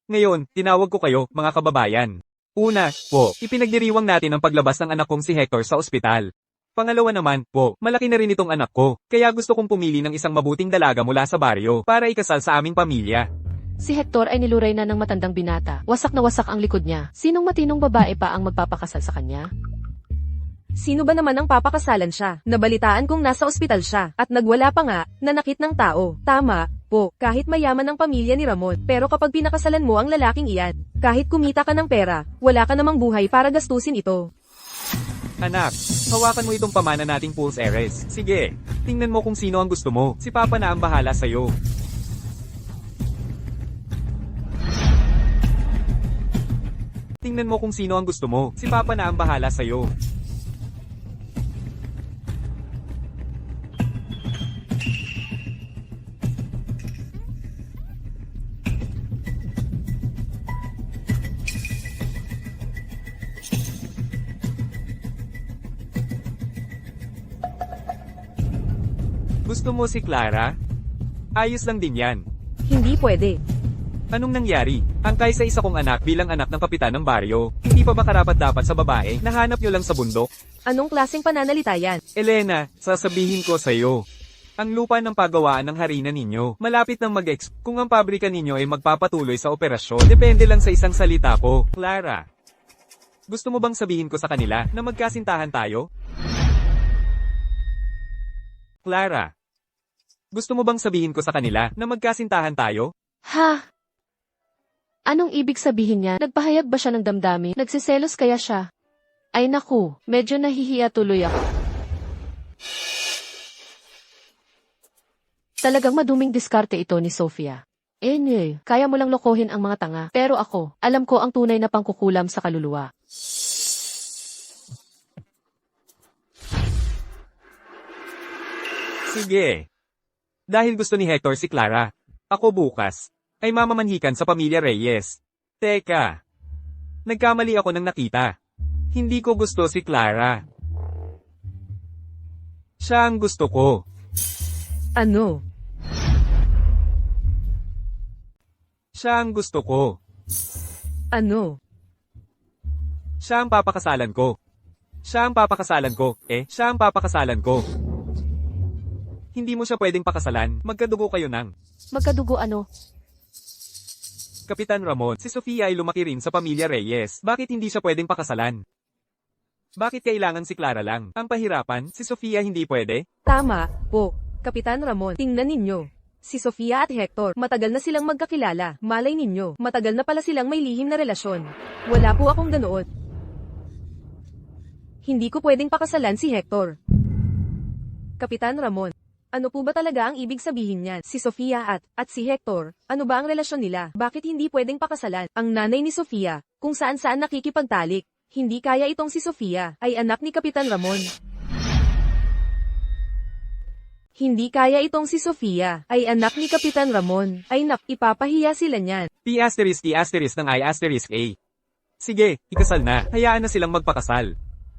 Ngayon, tinawag ko kayo, mga kababayan. Una, po, ipinagdiriwang natin ang paglabas ng anak kong si Hector sa ospital. Pangalawa naman, po, malaki na rin itong anak ko, kaya gusto kong pumili ng isang mabuting dalaga mula sa baryo para ikasal sa aming pamilya. Si Hector ay niluray na ng matandang binata. Wasak na wasak ang likod niya. Sinong matinong babae pa ang magpapakasal sa kanya? Sino ba naman ang papakasalan siya? Nabalitaan kong nasa ospital siya, at nagwala pa nga, nanakit ng tao. Tama, po, kahit mayaman ang pamilya ni Ramon, pero kapag pinakasalan mo ang lalaking iyan, kahit kumita ka ng pera, wala ka namang buhay para gastusin ito. Anak, hawakan mo itong pamana nating pulse Ares. Sige, tingnan mo kung sino ang gusto mo. Si Papa na ang bahala sa'yo. Tingnan mo kung sino ang gusto mo. Si Papa na ang bahala sa'yo. Gusto mo si Clara? Ayos lang din yan. Hindi pwede. Anong nangyari? Angkay sa isa kong anak bilang anak ng kapitan ng baryo. Hindi pa ba karapat-dapat sa babae? Nahanap nyo lang sa bundok? Anong klaseng pananalita yan? Elena, sasabihin ko sa'yo. Ang lupa ng pagawaan ng harina ninyo, malapit nang mag-ex. Kung ang pabrika ninyo ay magpapatuloy sa operasyon, depende lang sa isang salita ko. Clara, gusto mo bang sabihin ko sa kanila na magkasintahan tayo? Clara, gusto mo bang sabihin ko sa kanila na magkasintahan tayo? Ha? Anong ibig sabihin niya? Nagpahayag ba siya ng damdamin? Nagsiselos kaya siya? Ay naku, medyo nahihiya tuloy ako. Talagang maduming diskarte ito ni Sofia. Kaya mo lang lokohin ang mga tanga. Pero ako, alam ko ang tunay na pangkukulam sa kaluluwa. Sige. Dahil gusto ni Hector si Clara, ako bukas ay mamamanhikan sa pamilya Reyes. Teka. Nagkamali ako ng nakita. Hindi ko gusto si Clara. Siya ang gusto ko. Ano? Siya ang gusto ko. Ano? Siya ang papakasalan ko. Siya ang papakasalan ko. Siya ang papakasalan ko. Hindi mo siya pwedeng pakasalan. Magkadugo kayo nang. Magkadugo ano? Kapitan Ramon, si Sofia ay lumaki rin sa pamilya Reyes. Bakit hindi siya pwedeng pakasalan? Bakit kailangan si Clara lang? Ang pahirapan, si Sofia hindi pwede? Tama, po. Kapitan Ramon, tingnan ninyo. Si Sofia at Hector, matagal na silang magkakilala. Malay ninyo, matagal na pala silang may lihim na relasyon. Wala po akong ganoon. Hindi ko pwedeng pakasalan si Hector. Kapitan Ramon, ano po ba talaga ang ibig sabihin niyan? Si Sofia at si Hector, ano ba ang relasyon nila? Bakit hindi pwedeng pakasalan? Ang nanay ni Sofia, kung saan-saan nakikipagtalik. Hindi kaya itong si Sofia, ay anak ni Kapitan Ramon. Hindi kaya itong si Sofia, ay anak ni Kapitan Ramon. Ay ipapahiya sila niyan. T asterisk ng I asterisk A. Sige, ikasal na. Hayaan na silang magpakasal.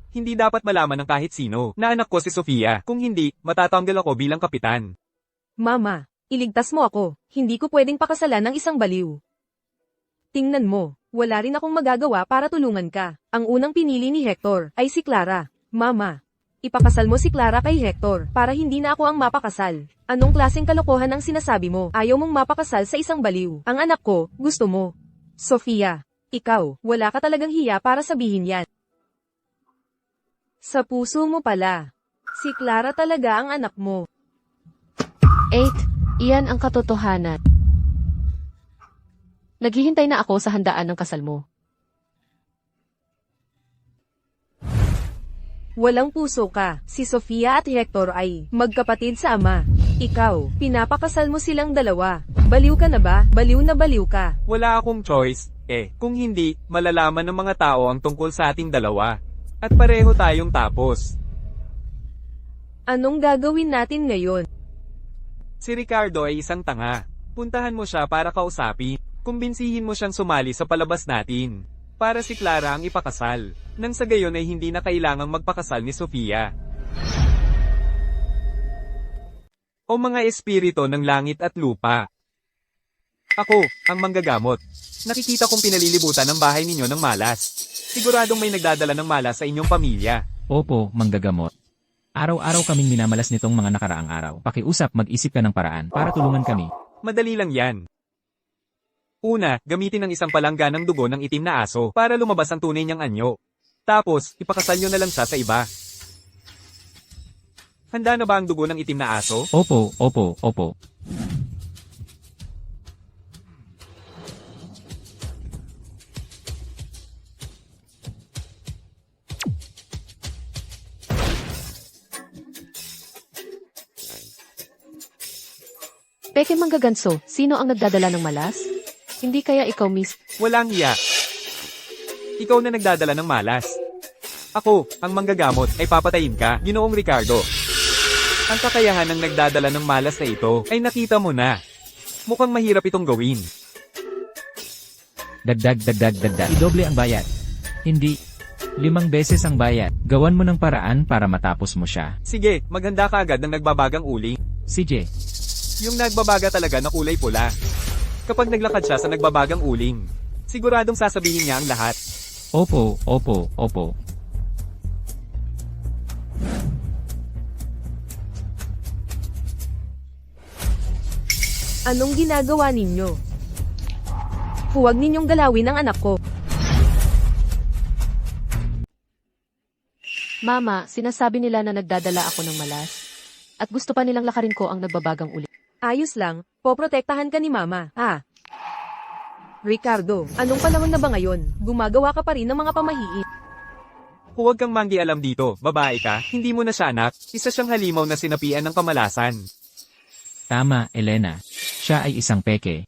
Hindi dapat malaman ng kahit sino na anak ko si Sofia. Kung hindi, matatanggal ako bilang kapitan. Mama, iligtas mo ako. Hindi ko pwedeng pakasalan ng isang baliw. Tingnan mo, wala rin akong magagawa para tulungan ka. Ang unang pinili ni Hector ay si Clara. Mama, ipakasal mo si Clara kay Hector para hindi na ako ang mapakasal. Anong klaseng kalokohan ang sinasabi mo? Ayaw mong mapakasal sa isang baliw. Ang anak ko, gusto mo. Sofia, ikaw, wala ka talagang hiya para sabihin yan. Sa puso mo pala. Si Clara talaga ang anak mo. 8. Iyan ang katotohanan. Naghihintay na ako sa handaan ng kasal mo. Walang puso ka. Si Sofia at Hector ay magkapatid sa ama. Ikaw, pinapakasal mo silang dalawa. Baliw ka na ba? Baliw na baliw ka. Wala akong choice. Kung hindi, malalaman ng mga tao ang tungkol sa ating dalawa. At pareho tayong tapos. Anong gagawin natin ngayon? Si Ricardo ay isang tanga. Puntahan mo siya para kausapin. Kumbinsihin mo siyang sumali sa palabas natin. Para si Clara ang ipakasal. Nang sa gayon ay hindi na kailangang magpakasal ni Sofia. O mga espiritu ng langit at lupa. Ako, ang manggagamot. Nakikita kong pinalilibutan ang bahay ninyo ng malas. Siguradong may nagdadala ng malas sa inyong pamilya. Opo, manggagamot. Araw-araw kaming minamalas nitong mga nakaraang araw. Pakiusap, mag-isip ka ng paraan para tulungan kami. Madali lang yan. Una, gamitin ang isang palangga ng dugo ng itim na aso para lumabas ang tunay niyang anyo. Tapos, ipakasal nyo na lang siya sa iba. Handa na ba ang dugo ng itim na aso? Opo, opo, opo. Peke Manggaganso, sino ang nagdadala ng malas? Hindi kaya ikaw, miss? Walang iya. Ikaw na nagdadala ng malas. Ako, ang manggagamot, ay papatayin ka, Ginoong Ricardo. Ang kakayahan ng nagdadala ng malas na ito, ay nakita mo na. Mukhang mahirap itong gawin. Dagdag. Idoble ang bayad. Hindi. 5 beses ang bayad. Gawan mo ng paraan para matapos mo siya. Sige, maghanda ka agad ng nagbabagang uling. CJ. Yung nagbabaga talaga na kulay pula. Kapag naglakad siya sa nagbabagang uling, siguradong sasabihin niya ang lahat. Opo, opo, opo. Anong ginagawa ninyo? Huwag ninyong galawin ang anak ko. Mama, sinasabi nila na nagdadala ako ng malas. At gusto pa nilang lakarin ko ang nagbabagang uli. Ayos lang, poprotektahan ka ni Mama. Ricardo, anong panahon na ba ngayon? Gumagawa ka pa rin ng mga pamahiin. Huwag kang manggialam dito, babae ka, hindi mo na siya anak, isa siyang halimaw na sinapian ng kamalasan. Tama, Elena. Siya ay isang peke.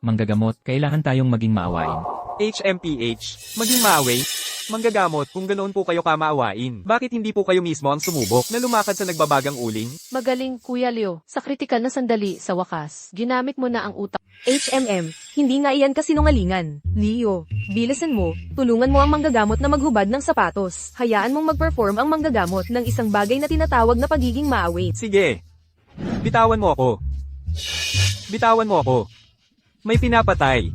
Manggagamot, kailangan tayong maging maawain. HMPH, maging maaway, manggagamot kung ganoon po kayo kamaawain. Bakit hindi po kayo mismo ang sumubok na lumakad sa nagbabagang uling? Magaling, Kuya Leo. Sa kritikal na sandali, sa wakas, ginamit mo na ang utak. HMM, hindi nga iyan kasinungalingan. Leo, bilisan mo, tulungan mo ang manggagamot na maghubad ng sapatos. Hayaan mong mag-perform ang manggagamot ng isang bagay na tinatawag na pagiging maaway. Sige. Bitawan mo ako. Bitawan mo ako. May pinapatay.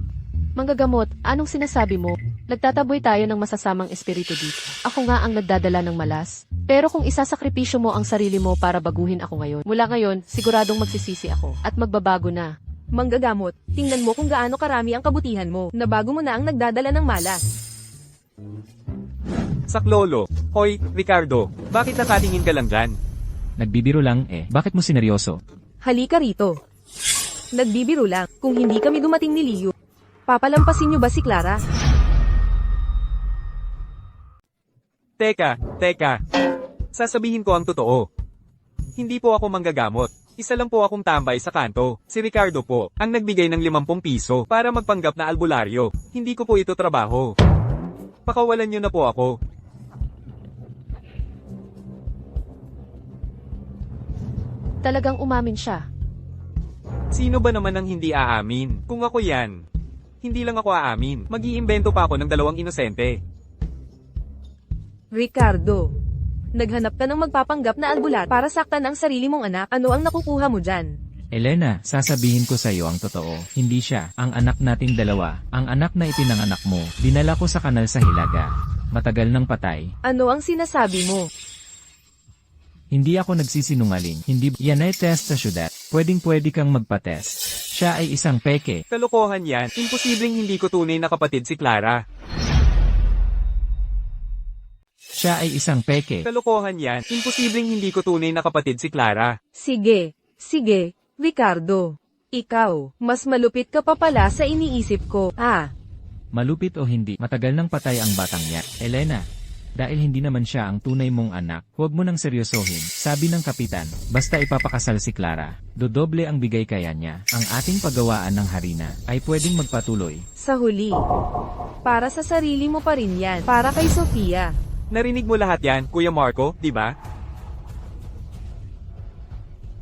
Manggagamot, anong sinasabi mo? Nagtataboy tayo ng masasamang espiritu dito. Ako nga ang nagdadala ng malas. Pero kung isasakripisyo mo ang sarili mo para baguhin ako ngayon, mula ngayon, siguradong magsisisi ako at magbabago na. Manggagamot, tingnan mo kung gaano karami ang kabutihan mo, na bago mo na ang nagdadala ng malas. Saklolo. Hoy, Ricardo, bakit nakatingin ka lang dyan? Nagbibiro lang Bakit mo sineryoso? Halika rito. Nagbibiro lang, kung hindi kami dumating ni Liu. Papalampasin niyo ba si Clara? Teka. Sasabihin ko ang totoo. Hindi po ako manggagamot. Isa lang po akong tambay sa kanto. Si Ricardo po, ang nagbigay ng 50 piso para magpanggap na albularyo. Hindi ko po ito trabaho. Pakawalan niyo na po ako. Talagang umamin siya. Sino ba naman ang hindi aamin? Kung ako yan. Hindi lang ako aamin. Mag-iimbento pa ako ng 2 inosente. Ricardo, naghanap ka ng magpapanggap na albular para saktan ang sarili mong anak. Ano ang nakukuha mo dyan? Elena, sasabihin ko sa iyo ang totoo. Hindi siya, ang anak nating dalawa. Ang anak na ipinanganak mo, dinala ko sa kanal sa Hilaga. Matagal nang patay. Ano ang sinasabi mo? Hindi ako nagsisinungaling. Hindi yan ay test sa syudad. Pwedeng-pwede kang magpa-test. Siya ay isang peke. Kalokohan yan. Imposibleng hindi ko tunay na kapatid si Clara. Siya ay isang peke. Kalokohan yan. Imposibleng hindi ko tunay na kapatid si Clara. Sige, Ricardo. Ikaw, mas malupit ka pa pala sa iniisip ko. Malupit o hindi, matagal nang patay ang batang niya. Elena, dahil hindi naman siya ang tunay mong anak, huwag mo nang seryosohin, sabi ng kapitan. Basta ipapakasal si Clara, dodoble ang bigay kaya niya. Ang ating paggawaan ng harina ay pwedeng magpatuloy. Sa huli, para sa sarili mo pa rin yan. Para kay Sofia. Narinig mo lahat yan, Kuya Marco, di ba?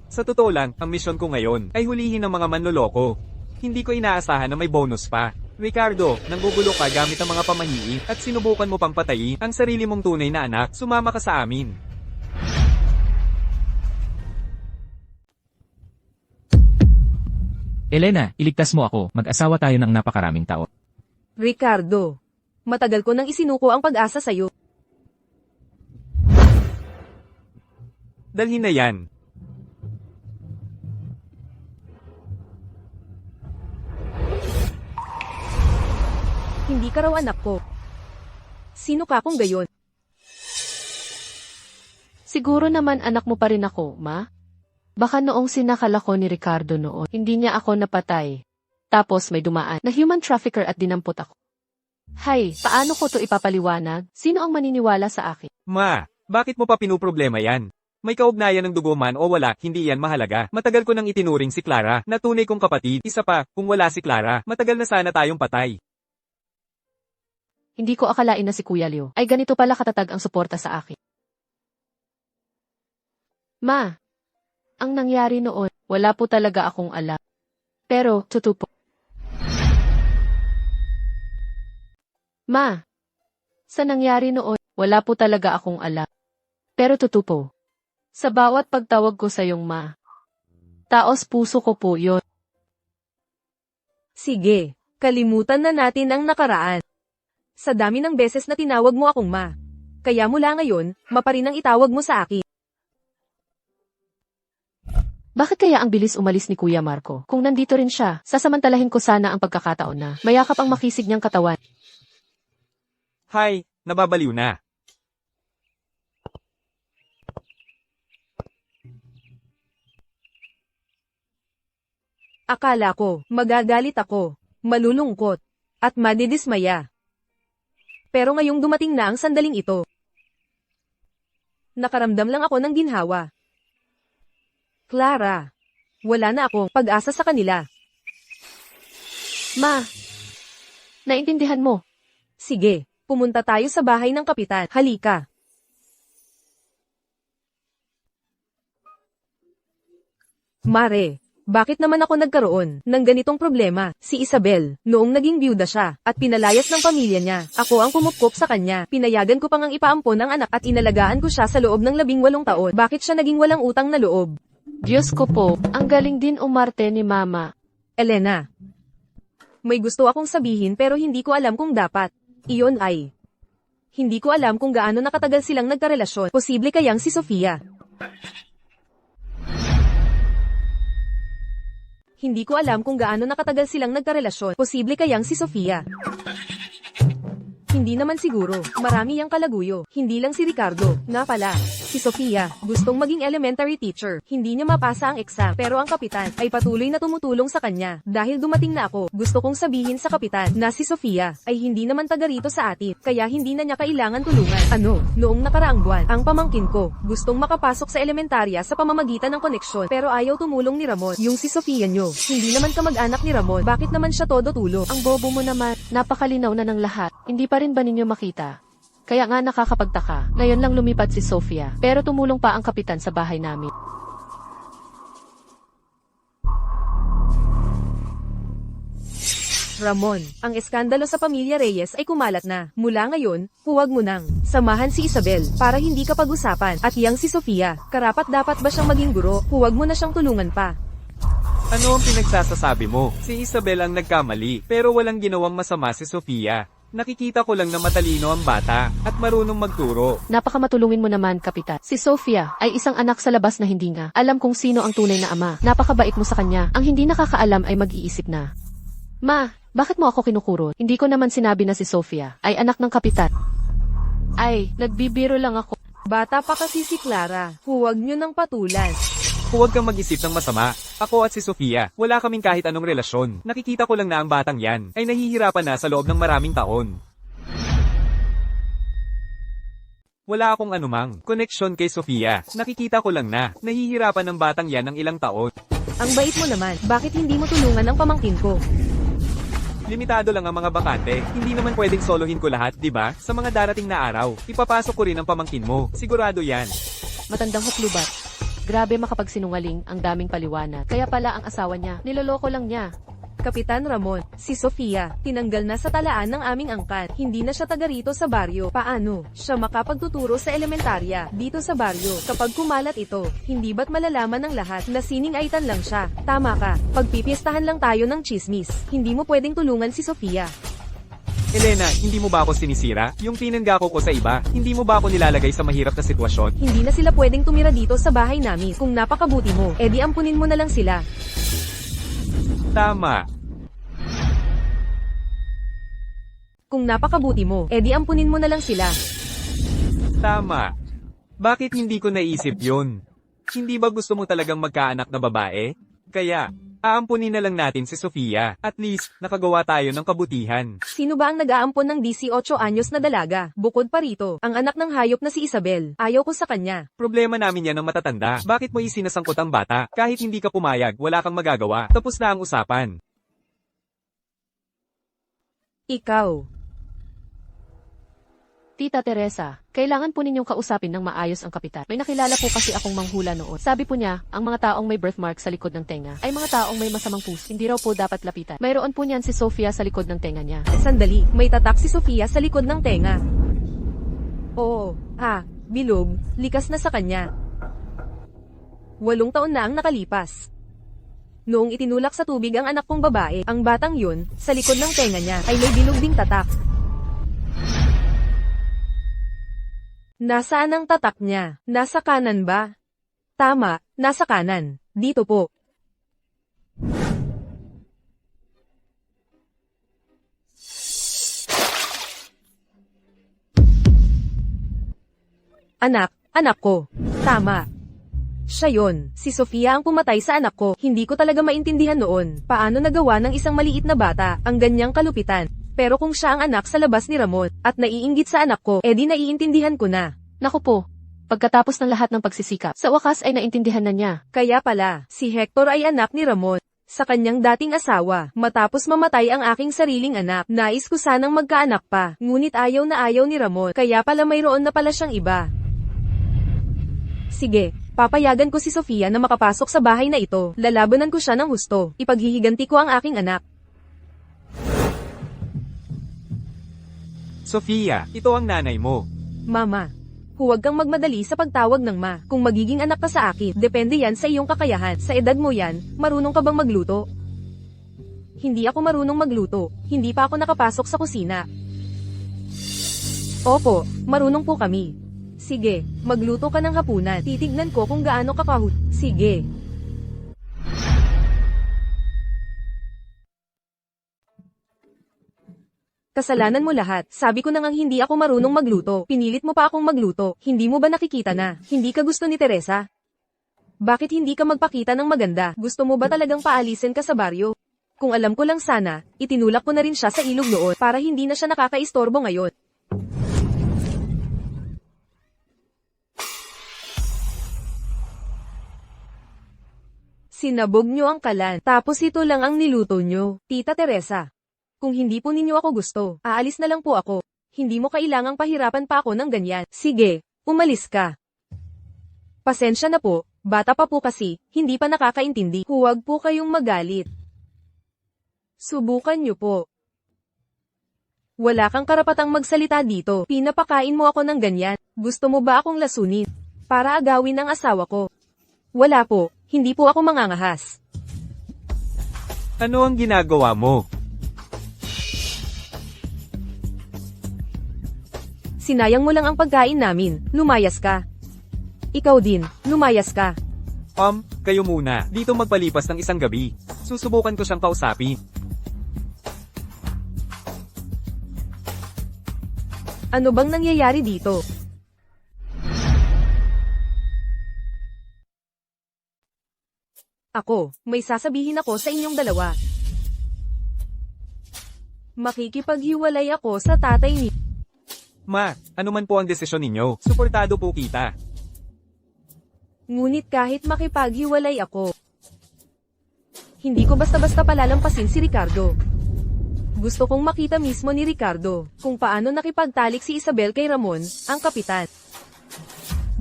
Sa totoo lang, ang misyon ko ngayon ay hulihin ang mga manloloko. Hindi ko inaasahan na may bonus pa. Ricardo, nanggugulo ka gamit ang mga pamahiin at sinubukan mo pang patayin ang sarili mong tunay na anak. Sumama ka sa amin. Elena, iligtas mo ako. Mag-asawa tayo ng napakaraming taon. Ricardo, matagal ko nang isinuko ang pag-asa sa'yo. Dalhin na yan. Hindi ka raw anak ko. Sino ka kung gayon? Siguro naman anak mo pa rin ako, ma? Baka noong sinakal ako ni Ricardo noon, hindi niya ako napatay. Tapos may dumaan na human trafficker at dinampot ako. Hay, paano ko to ipapaliwanag? Sino ang maniniwala sa akin? Ma, bakit mo pa pinuproblema yan? May kaugnayan ng dugo man o wala, hindi yan mahalaga. Matagal ko nang itinuring si Clara na tunay kong kapatid. Isa pa, kung wala si Clara, matagal na sana tayong patay. Hindi ko akalain na si Kuya Leo ay ganito pala katatag ang suporta sa akin. Ma, ang nangyari noon, wala po talaga akong alam. Pero, totoo po. Ma, sa nangyari noon, wala po talaga akong alam. Pero totoo po. Sa bawat pagtawag ko sa iyong ma, taos puso ko po yon. Sige, kalimutan na natin ang nakaraan. Sa dami ng beses na tinawag mo akong ma. Kaya mula ngayon, ma pa rin ang itawag mo sa akin. Bakit kaya ang bilis umalis ni Kuya Marco? Kung nandito rin siya, sasamantalahin ko sana ang pagkakataon na mayakap ang makisig niyang katawan. Hay, nababaliw na. Akala ko, magagalit ako, malulungkot, at madidismaya. Pero ngayong dumating na ang sandaling ito. Nakaramdam lang ako ng ginhawa. Clara, wala na akong pag-asa sa kanila. Ma, naintindihan mo. Sige, pumunta tayo sa bahay ng kapitan. Halika. Mare, bakit naman ako nagkaroon ng ganitong problema? Si Isabel, noong naging byuda siya, at pinalayas ng pamilya niya. Ako ang kumupkop sa kanya. Pinayagan ko pang ang ipaampon ng anak at inalagaan ko siya sa loob ng 18 taon. Bakit siya naging walang utang na loob? Diyos ko po, ang galing din umarte ni Mama. Elena, may gusto akong sabihin pero hindi ko alam kung dapat. Iyon ay, hindi ko alam kung gaano nakatagal silang nagkarelasyon. Posible kayang si Sofia. Hindi ko alam kung gaano nakatagal silang nagkarelasyon. Posible kayang si Sofia. Hindi naman siguro. Marami yang kalaguyo. Hindi lang si Ricardo. Nga pala. Si Sofia, gustong maging elementary teacher. Hindi niya mapasa ang exam, pero ang kapitan ay patuloy na tumutulong sa kanya. Dahil dumating na ako, gusto kong sabihin sa kapitan na si Sofia ay hindi naman taga rito sa atin, kaya hindi na niya kailangan tulungan. Ano, noong nakaraang buwan, ang pamangkin ko, gustong makapasok sa elementarya sa pamamagitan ng koneksyon, pero ayaw tumulong ni Ramon. Yung si Sofia nyo, hindi naman kamag-anak ni Ramon, bakit naman siya todo tulong? Ang bobo mo naman, napakalinaw na ng lahat. Hindi pa rin ba ninyo makita? Kaya nga nakakapagtaka, ngayon lang lumipat si Sofia, pero tumulong pa ang kapitan sa bahay namin. Ramon, ang eskandalo sa pamilya Reyes ay kumalat na. Mula ngayon, huwag mo nang samahan si Isabel para hindi ka pag-usapan. At yang si Sofia, karapat-dapat ba siyang maging guro? Huwag mo na siyang tulungan pa. Ano ang pinagsasasabi mo? Si Isabel ang nagkamali, pero walang ginawang masama si Sofia. Nakikita ko lang na matalino ang bata, at marunong magturo. Napakamatulungin mo naman, kapitan. Si Sofia ay isang anak sa labas na hindi nga alam kung sino ang tunay na ama. Napakabait mo sa kanya. Ang hindi nakakaalam ay mag-iisip na. Ma, bakit mo ako kinukurot? Hindi ko naman sinabi na si Sofia ay anak ng kapitan. Ay, nagbibiro lang ako. Bata pa kasi si Clara, huwag nyo nang patulan. Huwag kang mag-isip ng masama. Ako at si Sofia, wala kaming kahit anong relasyon. Nakikita ko lang na ang batang yan ay nahihirapan na sa loob ng maraming taon. Wala akong anumang koneksyon kay Sofia. Nakikita ko lang na nahihirapan ng batang yan ng ilang taon. Ang bait mo naman, bakit hindi mo tulungan ang pamangkin ko? Limitado lang ang mga bakante. Hindi naman pwedeng solohin ko lahat, di ba? Sa mga darating na araw, ipapasok ko rin ang pamangkin mo. Sigurado yan. Matandang huklubat. Grabe makapagsinungaling, ang daming paliwanag. Kaya pala ang asawa niya, niloloko lang niya. Kapitan Ramon, si Sofia, tinanggal na sa talaan ng aming angkan. Hindi na siya taga rito sa baryo. Paano siya makapagtuturo sa elementarya dito sa baryo? Kapag kumalat ito, hindi ba't malalaman ng lahat na siningaitan lang siya? Tama ka, pagpipiestahan lang tayo ng chismis. Hindi mo pwedeng tulungan si Sofia. Elena, hindi mo ba ako sinisira? Yung pinanggako ko sa iba, hindi mo ba ako nilalagay sa mahirap na sitwasyon? Hindi na sila pwedeng tumira dito sa bahay namin. Kung napakabuti mo, edi ampunin mo na lang sila. Tama. Kung napakabuti mo, edi ampunin mo na lang sila. Tama. Bakit hindi ko naisip yun? Hindi ba gusto mo talagang magkaanak na babae? Kaya, aampunin na lang natin si Sofia. At least, nakagawa tayo ng kabutihan. Sino ba ang nag-aampon ng 18 anyos na dalaga? Bukod pa rito, ang anak ng hayop na si Isabel. Ayaw ko sa kanya. Problema namin yan ng matatanda. Bakit mo isinasangkot ang bata? Kahit hindi ka pumayag, wala kang magagawa. Tapos na ang usapan. Ikaw. Tita Teresa, kailangan po ninyong kausapin ng maayos ang kapitan. May nakilala po kasi akong manghula noon. Sabi po niya, ang mga taong may birthmark sa likod ng tenga ay mga taong may masamang puso. Hindi raw po dapat lapitan. Mayroon po niyan si Sofia sa likod ng tenga niya. Sandali, may tatak si Sofia sa likod ng tenga. Oo, bilog, likas na sa kanya. 8 taon na ang nakalipas. Noong itinulak sa tubig ang anak kong babae, ang batang yun, sa likod ng tenga niya, ay may bilog ding tatak. Nasaan ang tatak niya? Nasa kanan ba? Tama, nasa kanan. Dito po. Anak ko. Tama. Siya yon. Si Sofia ang pumatay sa anak ko. Hindi ko talaga maintindihan noon. Paano nagawa ng isang maliit na bata ang ganyang kalupitan? Pero kung siya ang anak sa labas ni Ramon, at naiinggit sa anak ko, edi naiintindihan ko na. Naku po, pagkatapos ng lahat ng pagsisikap, sa wakas ay naintindihan na niya. Kaya pala, si Hector ay anak ni Ramon. Sa kanyang dating asawa, matapos mamatay ang aking sariling anak, nais ko sanang magkaanak pa. Ngunit ayaw na ayaw ni Ramon, kaya pala mayroon na pala siyang iba. Sige, papayagan ko si Sofia na makapasok sa bahay na ito. Lalabanan ko siya ng husto. Ipaghihiganti ko ang aking anak. Sofia, ito ang nanay mo. Mama, huwag kang magmadali sa pagtawag ng ma. Kung magiging anak ka sa akin, depende yan sa iyong kakayahan. Sa edad mo yan, marunong ka bang magluto? Hindi ako marunong magluto. Hindi pa ako nakapasok sa kusina. Opo, marunong po kami. Sige, magluto ka ng hapunan. Titignan ko kung gaano kakahut. Sige. Kasalanan mo lahat. Sabi ko na ngang hindi ako marunong magluto. Pinilit mo pa akong magluto. Hindi mo ba nakikita na? Hindi ka gusto ni Teresa? Bakit hindi ka magpakita ng maganda? Gusto mo ba talagang paalisin ka sa baryo? Kung alam ko lang sana, itinulak ko na rin siya sa ilog noon para hindi na siya nakakaistorbo ngayon. Sinabog nyo ang kalan, tapos ito lang ang niluto nyo, Tita Teresa. Kung hindi po ninyo ako gusto, aalis na lang po ako. Hindi mo kailangang pahirapan pa ako ng ganyan. Sige, umalis ka. Pasensya na po, bata pa po kasi, hindi pa nakakaintindi. Huwag po kayong magalit. Subukan nyo po. Wala kang karapatang magsalita dito. Pinapakain mo ako ng ganyan. Gusto mo ba akong lasunin? Para agawin ang asawa ko. Wala po, hindi po ako mangangahas. Ano ang ginagawa mo? Sinayang mo lang ang pagkain namin, lumayas ka. Ikaw din, lumayas ka. Kayo muna. Dito magpalipas ng isang gabi. Susubukan ko siyang kausapin. Ano bang nangyayari dito? Ako, may sasabihin ako sa inyong dalawa. Makikipaghiwalay ako sa tatay ni... Ma, ano man po ang desisyon ninyo, suportado po kita. Ngunit kahit makipaghiwalay ako, hindi ko basta-basta palalampasin si Ricardo. Gusto kong makita mismo ni Ricardo kung paano nakipagtalik si Isabel kay Ramon, ang kapitan.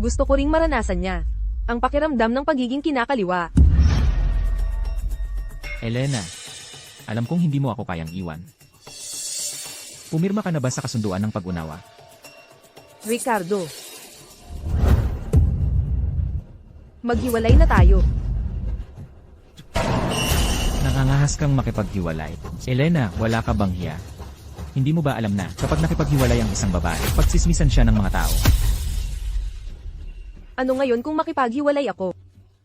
Gusto ko ring maranasan niya ang pakiramdam ng pagiging kinakaliwa. Elena, alam kong hindi mo ako kayang iwan. Pumirma ka na ba sa kasunduan ng pag-unawa? Ricardo, maghiwalay na tayo. Nangangahas kang makipaghiwalay. Elena, wala ka bang hiya? Hindi mo ba alam na, kapag nakipaghiwalay ang isang babae, pagsismisan siya ng mga tao? Ano ngayon kung makipaghiwalay ako?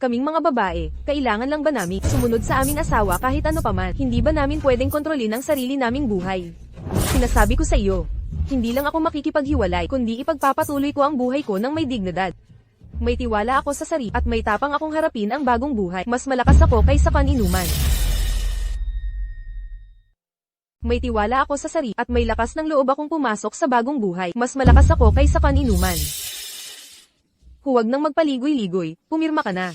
Kaming mga babae, kailangan lang ba namin sumunod sa aming asawa kahit ano paman? Hindi ba namin pwedeng kontrolin ang sarili naming buhay? Sinasabi ko sa iyo, hindi lang ako makikipaghiwalay, kundi ipagpapatuloy ko ang buhay ko ng may dignidad. May tiwala ako sa sarili at may tapang akong harapin ang bagong buhay. Mas malakas ako kaysa kaninuman. May tiwala ako sa sarili at may lakas ng loob akong pumasok sa bagong buhay. Mas malakas ako kaysa kaninuman. Huwag nang magpaligoy-ligoy, pumirma ka na.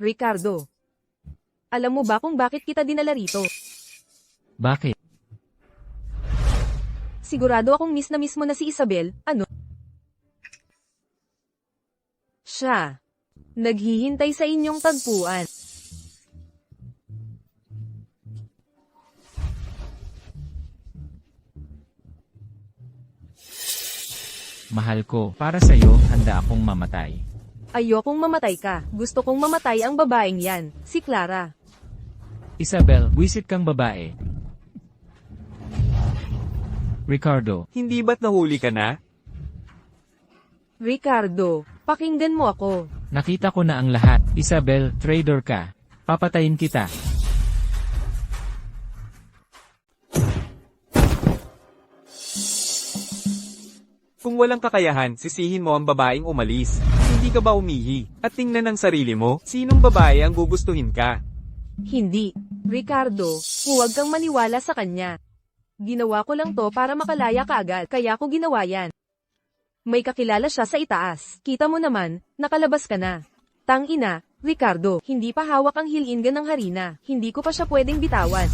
Ricardo, alam mo ba kung bakit kita dinala rito? Bakit? Sigurado akong miss na mo na si Isabel, ano? Siya. Naghihintay sa inyong tagpuan. Mahal ko, para sa'yo, handa akong mamatay. Ayokong mamatay ka. Gusto kong mamatay ang babaeng yan, si Clara. Isabel, wisit kang babae. Ricardo, Hindi ba't nahuli ka na? Ricardo, pakinggan mo ako. nakita ko na ang lahat. Isabel, traitor ka. Papatayin kita. Kung walang kakayahan, sisihin mo ang babaeng umalis. Hindi ka ba umihi? At tingnan ang sarili mo, sinong babae ang gugustuhin ka? Hindi. Ricardo, huwag kang maniwala sa kanya. Ginawa ko lang to para makalaya ka agad, kaya ko ginawa yan. May kakilala siya sa itaas. Kita mo naman, nakalabas ka na. Tangina, Ricardo, hindi pa hawak ang hilingan ng harina. Hindi ko pa siya pwedeng bitawan.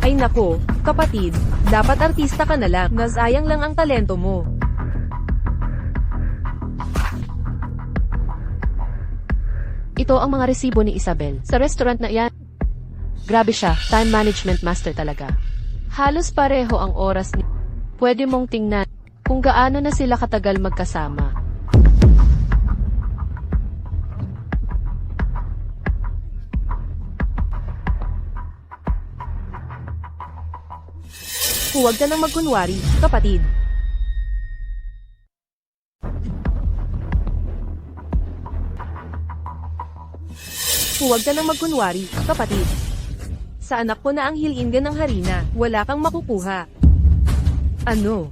Ay nako, kapatid, dapat artista ka na lang, nasayang lang ang talento mo. Ito ang mga resibo ni Isabel. Sa restaurant na yan. Grabe siya, time management master talaga. Halos pareho ang oras ni... Pwede mong tingnan kung gaano na sila katagal magkasama. Huwag ka nang magkunwari, kapatid. Huwag ka nang magkunwari, kapatid. Sa anak ko na ang hilingan ng harina, wala kang makukuha. Ano?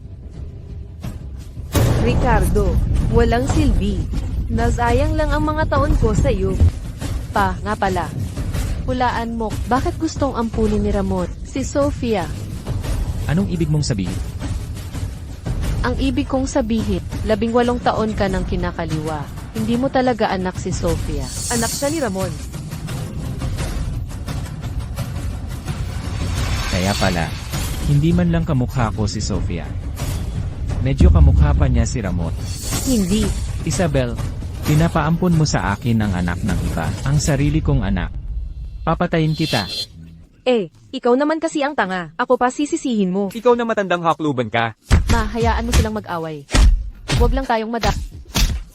Ricardo, walang silbi. Nasayang lang ang mga taon ko sa iyo. Pa, nga pala. Hulaan mo, bakit gustong ampunin ni Ramon si Sofia? Anong ibig mong sabihin? Ang ibig kong sabihin, 18 taon ka nang kinakaliwa. Hindi mo talaga anak si Sofia. Anak siya ni Ramon. Kaya pala, hindi man lang kamukha ko si Sofia. Medyo kamukha pa niya si Ramon. Hindi. Isabel, pinapaampon mo sa akin ang anak ng iba, ang sarili kong anak. Papatayin kita. Ikaw naman kasi ang tanga. Ako pa sisisihin mo. Ikaw na matandang hakluban ka. Ma, hayaan mo silang mag-away. Huwag lang tayong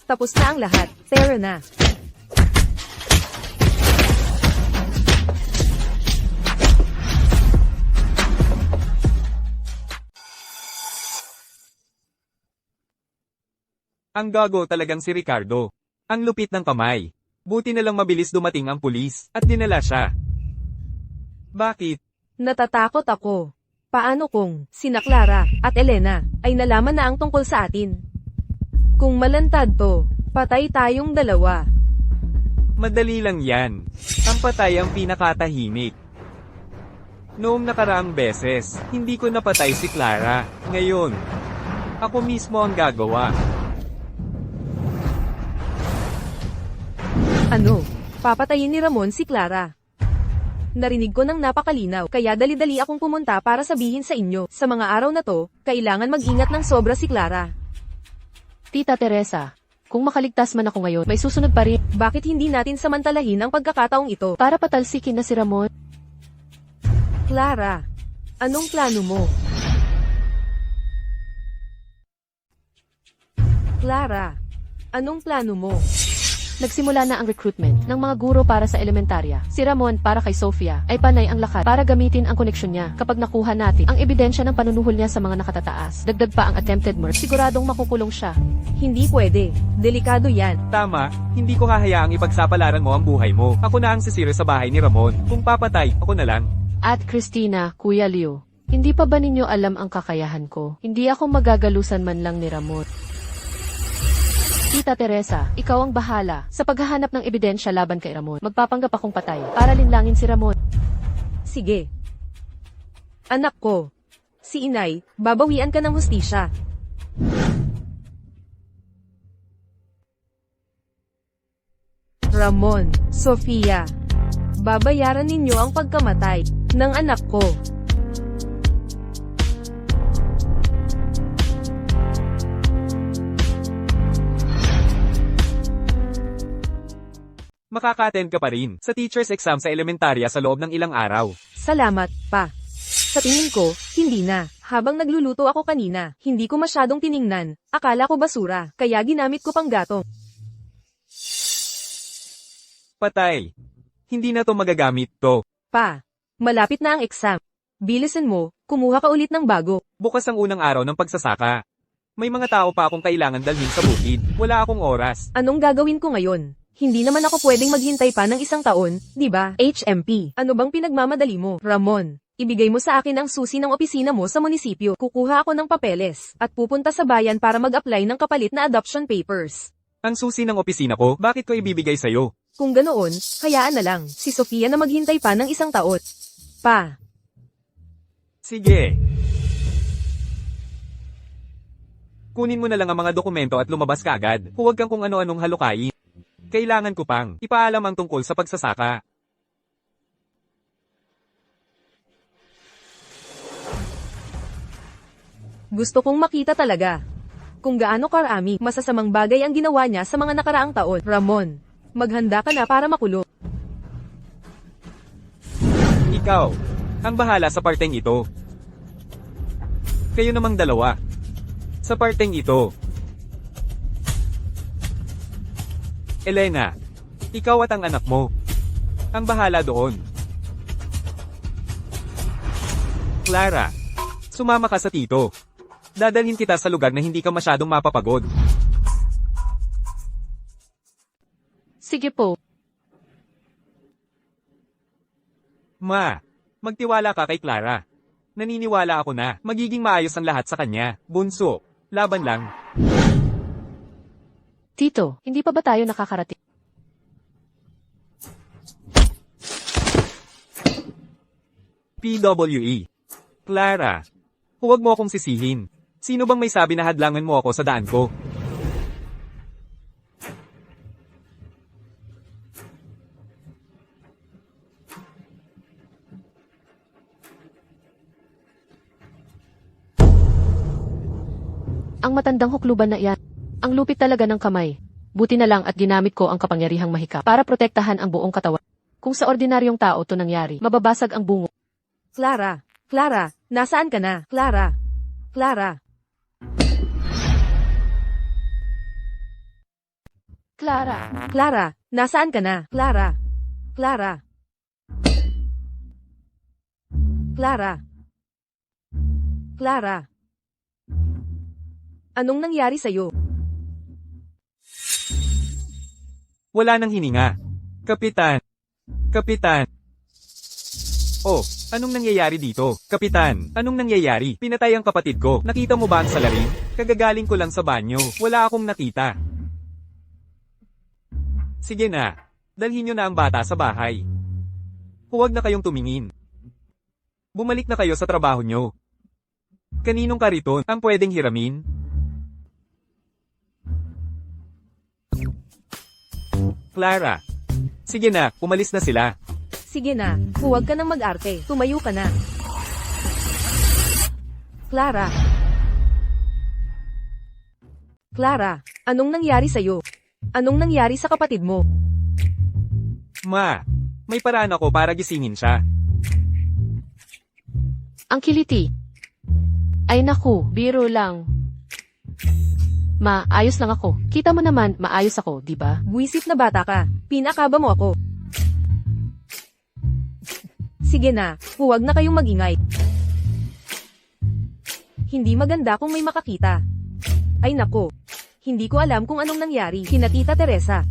Tapos na ang lahat. Tara na. Ang gago talagang si Ricardo. Ang lupit ng kamay. Buti na lang mabilis dumating ang pulis, at dinala siya. Bakit? Natatakot ako. Paano kung sina Clara at Elena ay nalaman na ang tungkol sa atin? Kung malantad to, patay tayong dalawa. Madali lang yan. Ang patay ang pinakatahimik. Noong nakaraang beses, hindi ko napatay si Clara. Ngayon, ako mismo ang gagawa. Ano? Papatayin ni Ramon si Clara. Narinig ko ng napakalinaw, kaya dali-dali akong pumunta para sabihin sa inyo, sa mga araw na to, kailangan mag-ingat ng sobra si Clara. Tita Teresa, kung makaligtas man ako ngayon, may susunod pa rin. Bakit hindi natin samantalahin ang pagkakataong ito? Para patalsikin na si Ramon. Clara, anong plano mo? Clara, anong plano mo? Nagsimula na ang recruitment ng mga guro para sa elementarya. Si Ramon para kay Sofia ay panay ang lakad para gamitin ang koneksyon niya kapag nakuha natin ang ebidensya ng panunuhol niya sa mga nakatataas. Dagdag pa ang attempted murder. Siguradong makukulong siya. Hindi pwede. Delikado yan. Tama, hindi ko hahayaang ipagsapalaran mo ang buhay mo. Ako na ang sisira sa bahay ni Ramon. Kung papatay, ako na lang. At Christina, Kuya Leo, hindi pa ba ninyo alam ang kakayahan ko? Hindi ako magagalusan man lang ni Ramon. Tita Teresa, ikaw ang bahala sa paghahanap ng ebidensya laban kay Ramon. Magpapanggap akong patay para linlangin si Ramon. Sige. Anak ko. Si inay, babawian ka ng hustisya. Ramon, Sofia. Babayaran ninyo ang pagkamatay ng anak ko. Makaka-attend ka pa rin sa teacher's exam sa elementarya sa loob ng ilang araw. Salamat, pa. Sa tingin ko, hindi na. Habang nagluluto ako kanina, hindi ko masyadong tiningnan. Akala ko basura, kaya ginamit ko pang gatong. Patay. Hindi na to magagamit to. Pa, malapit na ang exam. Bilisan mo, kumuha ka ulit ng bago. Bukas ang unang araw ng pagsasaka. May mga tao pa akong kailangan dalhin sa bukid. Wala akong oras. Anong gagawin ko ngayon? Hindi naman ako pwedeng maghintay pa ng isang taon, di ba? HMP. Ano bang pinagmamadali mo, Ramon? Ibigay mo sa akin ang susi ng opisina mo sa munisipyo. Kukuha ako ng papeles at pupunta sa bayan para mag-apply ng kapalit na adoption papers. Ang susi ng opisina ko, bakit ko ibibigay sa'yo? Kung ganoon, hayaan na lang si Sofia na maghintay pa ng isang taon. Pa. Sige. Kunin mo na lang ang mga dokumento at lumabas ka agad. Huwag kang kung ano-anong halukain. Kailangan ko pang ipaalam ang tungkol sa pagsasaka. Gusto kong makita talaga kung gaano karami masasamang bagay ang ginawa niya sa mga nakaraang taon. Ramon, maghanda ka na para makulong. Ikaw, ang bahala sa parteng ito. Kayo namang dalawa. Sa parteng ito. Elena, ikaw at ang anak mo. Ang bahala doon. Clara, Sumama ka sa tito. Dadalhin kita sa lugar na hindi ka masyadong mapapagod. Sige po. Ma, magtiwala ka kay Clara. Naniniwala ako na magiging maayos ang lahat sa kanya. Bunso, laban lang. Tito, hindi pa ba tayo nakakarating? PWE. Clara, huwag mo akong sisihin. Sino bang may sabi na hadlangan mo ako sa daan ko? Ang matandang hukluban na iyan. Ang lupit talaga ng kamay. Buti na lang at ginamit ko ang kapangyarihang mahika para protektahan ang buong katawan. Kung sa ordinaryong tao to nangyari, mababasag ang bungo. Clara, Clara, nasaan ka na? Clara, Clara. Clara, Clara, nasaan ka na? Clara, Clara. Clara. Clara. Anong nangyari sa'yo? Wala nang hininga. Kapitan. Kapitan. Oh, anong nangyayari dito? Kapitan, anong nangyayari? Pinatay ang kapatid ko. Nakita mo ba ang salarin? Kagagaling ko lang sa banyo. Wala akong nakita. Sige na. Dalhin nyo na ang bata sa bahay. Huwag na kayong tumingin. Bumalik na kayo sa trabaho nyo. Kaninong kariton ang pwedeng hiramin? Clara. Sige na, umalis na sila. Sige na, huwag ka nang mag-arte. Tumayo ka na. Clara. Clara, anong nangyari sa'yo? Anong nangyari sa kapatid mo? Ma, may paraan ako para gisingin siya. ang kiliti. Ay naku, biro lang. Ma, ayos lang ako. Kita mo naman, maayos ako, di ba? Buwisit na bata ka. Pinakaba mo ako. Sige na, huwag na kayong magingay. Hindi maganda kung may makakita. Ay nako. Hindi ko alam kung anong nangyari kina Tita Teresa.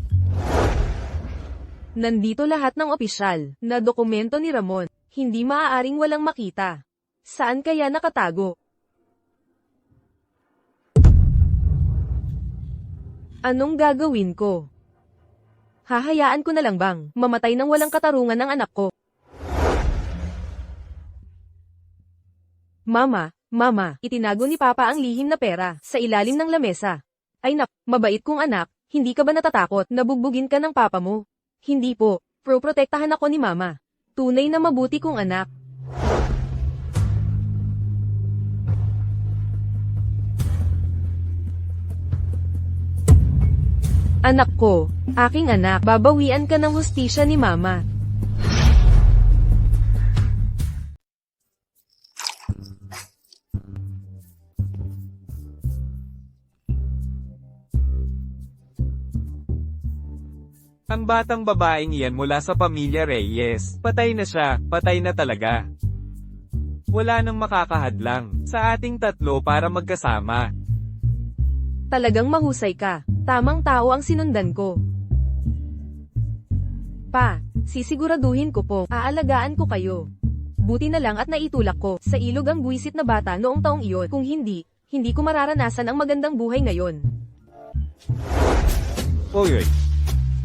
Nandito lahat ng opisyal na dokumento ni Ramon. Hindi maaaring walang makita. Saan kaya nakatago? Anong gagawin ko? Hahayaan ko na lang bang mamatay ng walang katarungan ng anak ko? Mama, itinago ni Papa ang lihim na pera sa ilalim ng lamesa. Ay nak, mabait kong anak, hindi ka ba natatakot na bugbugin ka ng papa mo? Hindi po, protektahan ako ni Mama. Tunay na mabuti kong anak. Anak ko, aking anak, babawian ka ng hustisya ni Mama. Ang batang babaeng iyan mula sa pamilya Reyes. Patay na siya, patay na talaga. Wala nang makakahadlang sa ating tatlo para magkasama. Talagang mahusay ka. Tamang tao ang sinundan ko. Pa, sisiguraduhin ko po, aalagaan ko kayo. Buti na lang at naitulak ko sa ilog ang buwisit na bata noong taong iyon. Kung hindi ko mararanasan ang magandang buhay ngayon. Oy,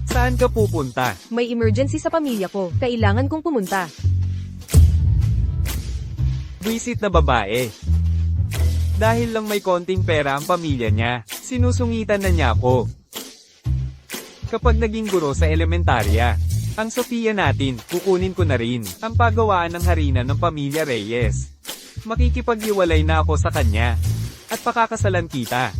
saan ka pupunta? May emergency sa pamilya ko. Kailangan kong pumunta. Buwisit na babae. Dahil lang may konting pera ang pamilya niya, sinusungitan na niya ako. Kapag naging guro sa elementarya, ang Sofia natin, kukunin ko na rin ang paggawaan ng harina ng pamilya Reyes. Makikipaghiwalay na ako sa kanya, at pakakasalan kita.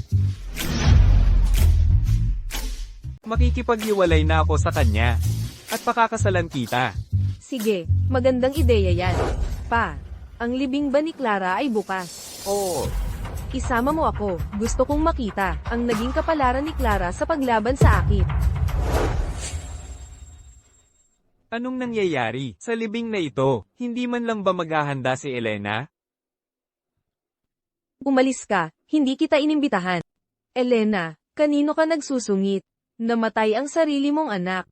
Makikipaghiwalay na ako sa kanya, at pakakasalan kita. Sige, magandang ideya yan. Pa, ang libing ba ni Clara ay bukas? Oo. Isama mo ako, gusto kong makita ang naging kapalaran ni Clara sa paglaban sa akin. Anong nangyayari sa libing na ito? Hindi man lang ba maghahanda si Elena? Umalis ka, hindi kita inimbitahan. Elena, kanino ka nagsusungit? Namatay ang sarili mong anak.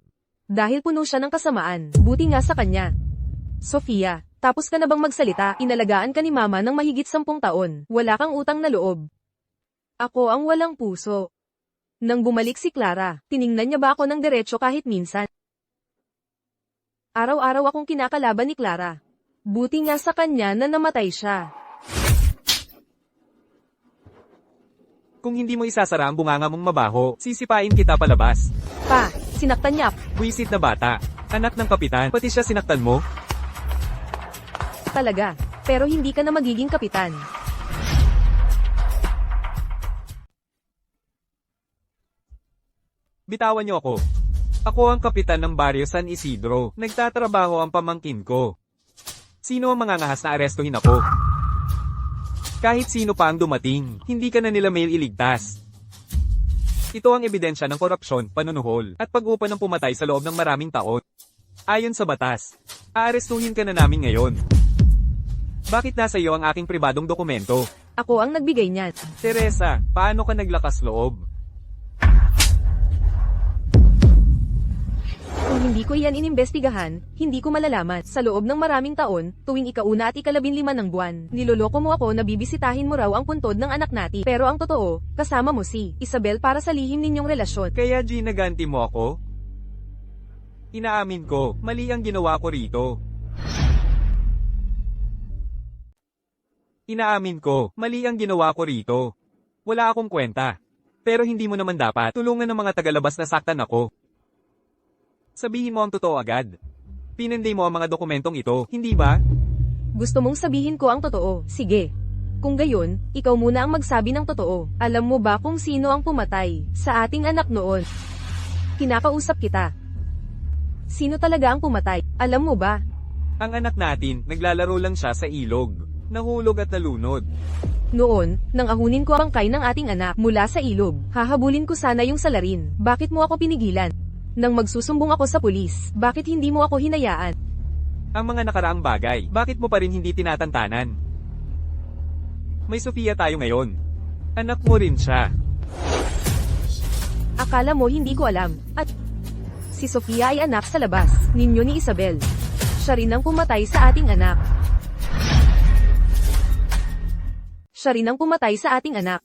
Dahil puno siya ng kasamaan, buti nga sa kanya. Sofia, tapos ka na bang magsalita? Inalagaan ka ni mama ng mahigit 10 taon. Wala kang utang na loob. Ako ang walang puso. Nang bumalik si Clara, tiningnan niya ba ako ng diretso kahit minsan? Araw-araw akong kinakalaban ni Clara. Buti nga sa kanya na namatay siya. Kung hindi mo isasara ang bunganga mong mabaho, sisipain kita palabas. Pa, sinaktan niya ako. Buisit na bata. Anak ng kapitan, pati siya sinaktan mo? Talaga. Pero hindi ka na magiging kapitan. Bitawan niyo ako. Ako ang kapitan ng Barrio San Isidro. Nagtatrabaho ang pamangkin ko. Sino ang mangangahas na arestuhin ako? Kahit sino pa ang dumating, hindi ka na nila mail iligtas. Ito ang ebidensya ng korupsyon, panunuhol, at pag-upa ng pumatay sa loob ng maraming taon. Ayon sa batas, aarestuhin ka na namin ngayon. Bakit nasa iyo ang aking pribadong dokumento? Ako ang nagbigay niyan. Teresa, paano ka naglakas loob? Kung hindi ko iyan inimbestigahan, hindi ko malalaman. Sa loob ng maraming taon, tuwing ika-1 at ika-15 ng buwan, niloloko mo ako na bibisitahin mo raw ang puntod ng anak natin. Pero ang totoo, kasama mo si Isabel para sa lihim ninyong relasyon. Kaya ginaganti mo ako? Inaamin ko, mali ang ginawa ko rito. Inaamin ko, mali ang ginawa ko rito. Wala akong kwenta. Pero hindi mo naman dapat tulungan ng mga tagalabas na saktan ako. Sabihin mo ang totoo agad. Pinanday mo ang mga dokumentong ito, hindi ba? Gusto mong sabihin ko ang totoo? Sige. Kung gayon, ikaw muna ang magsabi ng totoo. Alam mo ba kung sino ang pumatay sa ating anak noon? Kinakausap kita. Sino talaga ang pumatay? Alam mo ba? Ang anak natin, naglalaro lang siya sa ilog. Nahulog at nalunod. Noon, nang ahunin ko ang bangkay ng ating anak mula sa ilog, hahabulin ko sana yung salarin. Bakit mo ako pinigilan? Nang magsusumbong ako sa pulis, bakit hindi mo ako hinayaan? Ang mga nakaraang bagay, bakit mo pa rin hindi tinatantanan? May Sofia tayo ngayon. Anak mo rin siya. Akala mo hindi ko alam, at si Sofia ay anak sa labas, ninyo ni Isabel. Siya rin ang pumatay sa ating anak. Siya rin ang pumatay sa ating anak.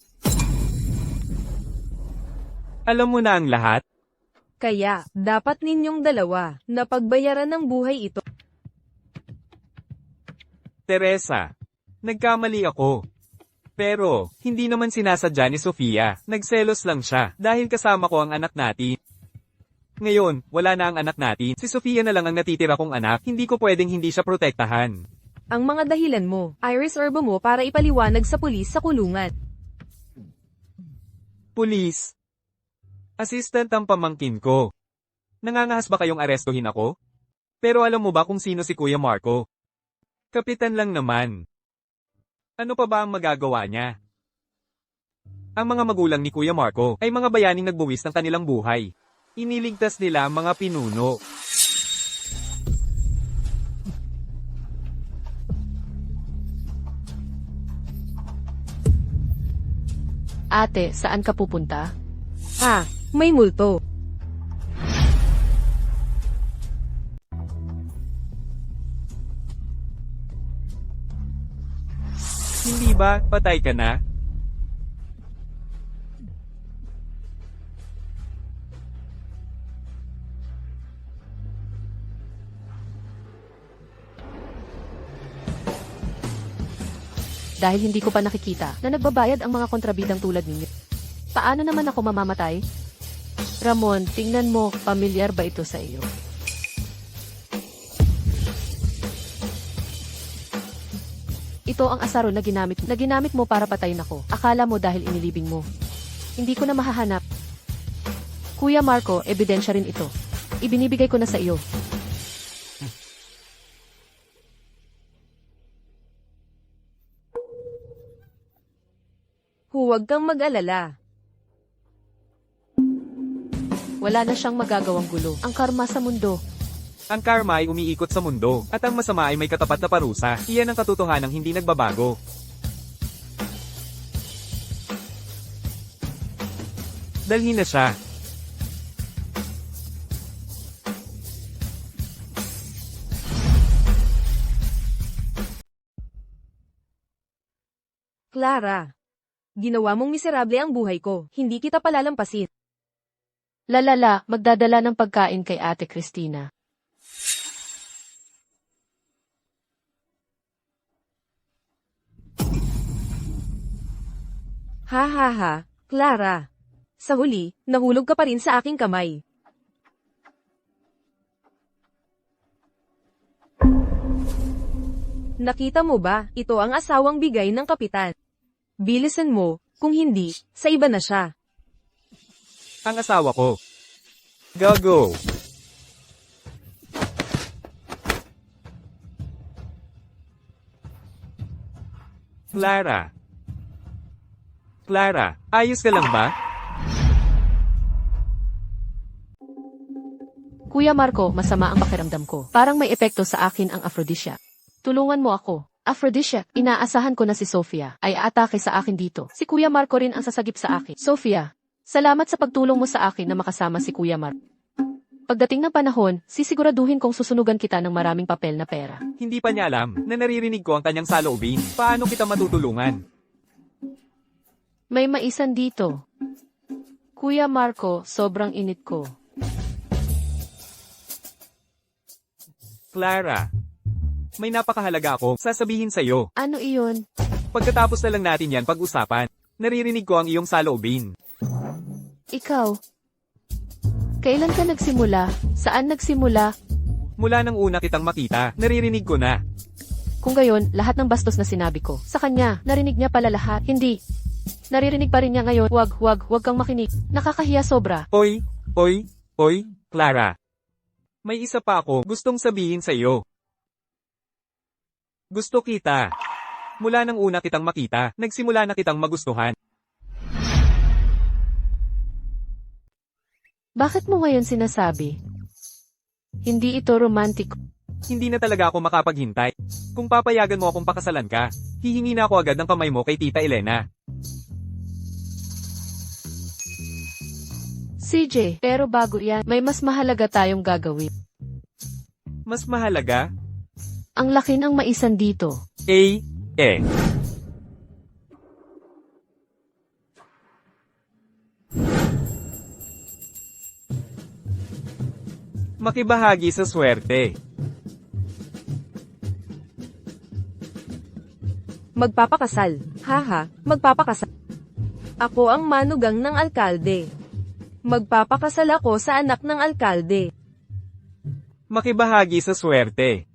Alam mo na ang lahat? Kaya, dapat ninyong dalawa, na pagbayaran ng buhay ito. Teresa, nagkamali ako. Pero, hindi naman sinasadya ni Sofia, nagselos lang siya, dahil kasama ko ang anak natin. Ngayon, wala na ang anak natin, si Sofia na lang ang natitira kong anak, hindi ko pwedeng hindi siya protektahan. Ang mga dahilan mo, i-reserve mo para ipaliwanag sa pulis sa kulungan. Pulis. Assistant ang pamangkin ko. Nangangahas ba kayong arestuhin ako? Pero alam mo ba kung sino si Kuya Marco? Kapitan lang naman. Ano pa ba ang magagawa niya? Ang mga magulang ni Kuya Marco ay mga bayaning nagbuwis ng kanilang buhay. Iniligtas nila ang mga pinuno. Ate, saan ka pupunta? May multo. Hindi ba, patay ka na? Dahil hindi ko pa nakikita na nagbabayad ang mga kontrabidang tulad ninyo. Paano naman ako mamamatay? Ramon, tingnan mo, pamilyar ba ito sa iyo? Ito ang asaro na ginamit mo para patayin ako. Akala mo dahil inilibing mo. Hindi ko na mahahanap. Kuya Marco, ebidensya rin ito. Ibinibigay ko na sa iyo. Huwag kang mag-alala. Wala na siyang magagawang gulo. Ang karma sa mundo. Ang karma ay umiikot sa mundo, at ang masama ay may katapat na parusa. Iyan ang katotohanang hindi nagbabago. Dalhin na siya. Clara. Ginawa mong miserable ang buhay ko. Hindi kita palalampasin. Lalala, magdadala ng pagkain kay Ate Christina. Ha ha ha, Clara. Sa huli, nahulog ka pa rin sa aking kamay. Nakita mo ba, ito ang asawang bigay ng kapitan. Bilisan mo, kung hindi, sa iba na siya. Ang asawa ko. Go. Clara. Clara, ayos ka lang ba? Kuya Marco, masama ang pakiramdam ko. Parang may epekto sa akin ang aphrodisiac. Tulungan mo ako. Aphrodisiac, inaasahan ko na si Sofia ay aatake sa akin dito. Si Kuya Marco rin ang sasagip sa akin. Sofia, salamat sa pagtulong mo sa akin na makasama si Kuya Marco. Pagdating ng panahon, sisiguraduhin kong susunugan kita ng maraming papel na pera. Hindi pa niya alam na naririnig ko ang kanyang saloobin. Paano kita matutulungan? May maisan dito. Kuya Marco, sobrang init ko. Clara, may napakahalaga ako sasabihin sa'yo. Ano iyon? Pagkatapos na lang natin yan pag-usapan, naririnig ko ang iyong saloobin. Ikaw? Kailan ka nagsimula? Saan nagsimula? Mula nang una kitang makita, naririnig ko na. Kung gayon, lahat ng bastos na sinabi ko. Sa kanya, narinig niya pala lahat. Hindi. Naririnig pa rin niya ngayon. Huwag kang makinig. Nakakahiya sobra. Oy, Clara. May isa pa ako gustong sabihin sa iyo. Gusto kita. Mula nang una kitang makita, nagsimula na kitang magustuhan. Bakit mo ngayon sinasabi? Hindi ito romantic. Hindi na talaga ako makapaghintay. Kung papayagan mo akong pakasalan ka, hihingi na ako agad ng kamay mo kay Tita Elena. CJ, pero bago yan, may mas mahalaga tayong gagawin. Mas mahalaga? Ang laki ng maisan dito. Makibahagi sa swerte. Magpapakasal. Haha, magpapakasal. Ako ang manugang ng alkalde. Magpapakasal ako sa anak ng alkalde. Makibahagi sa swerte.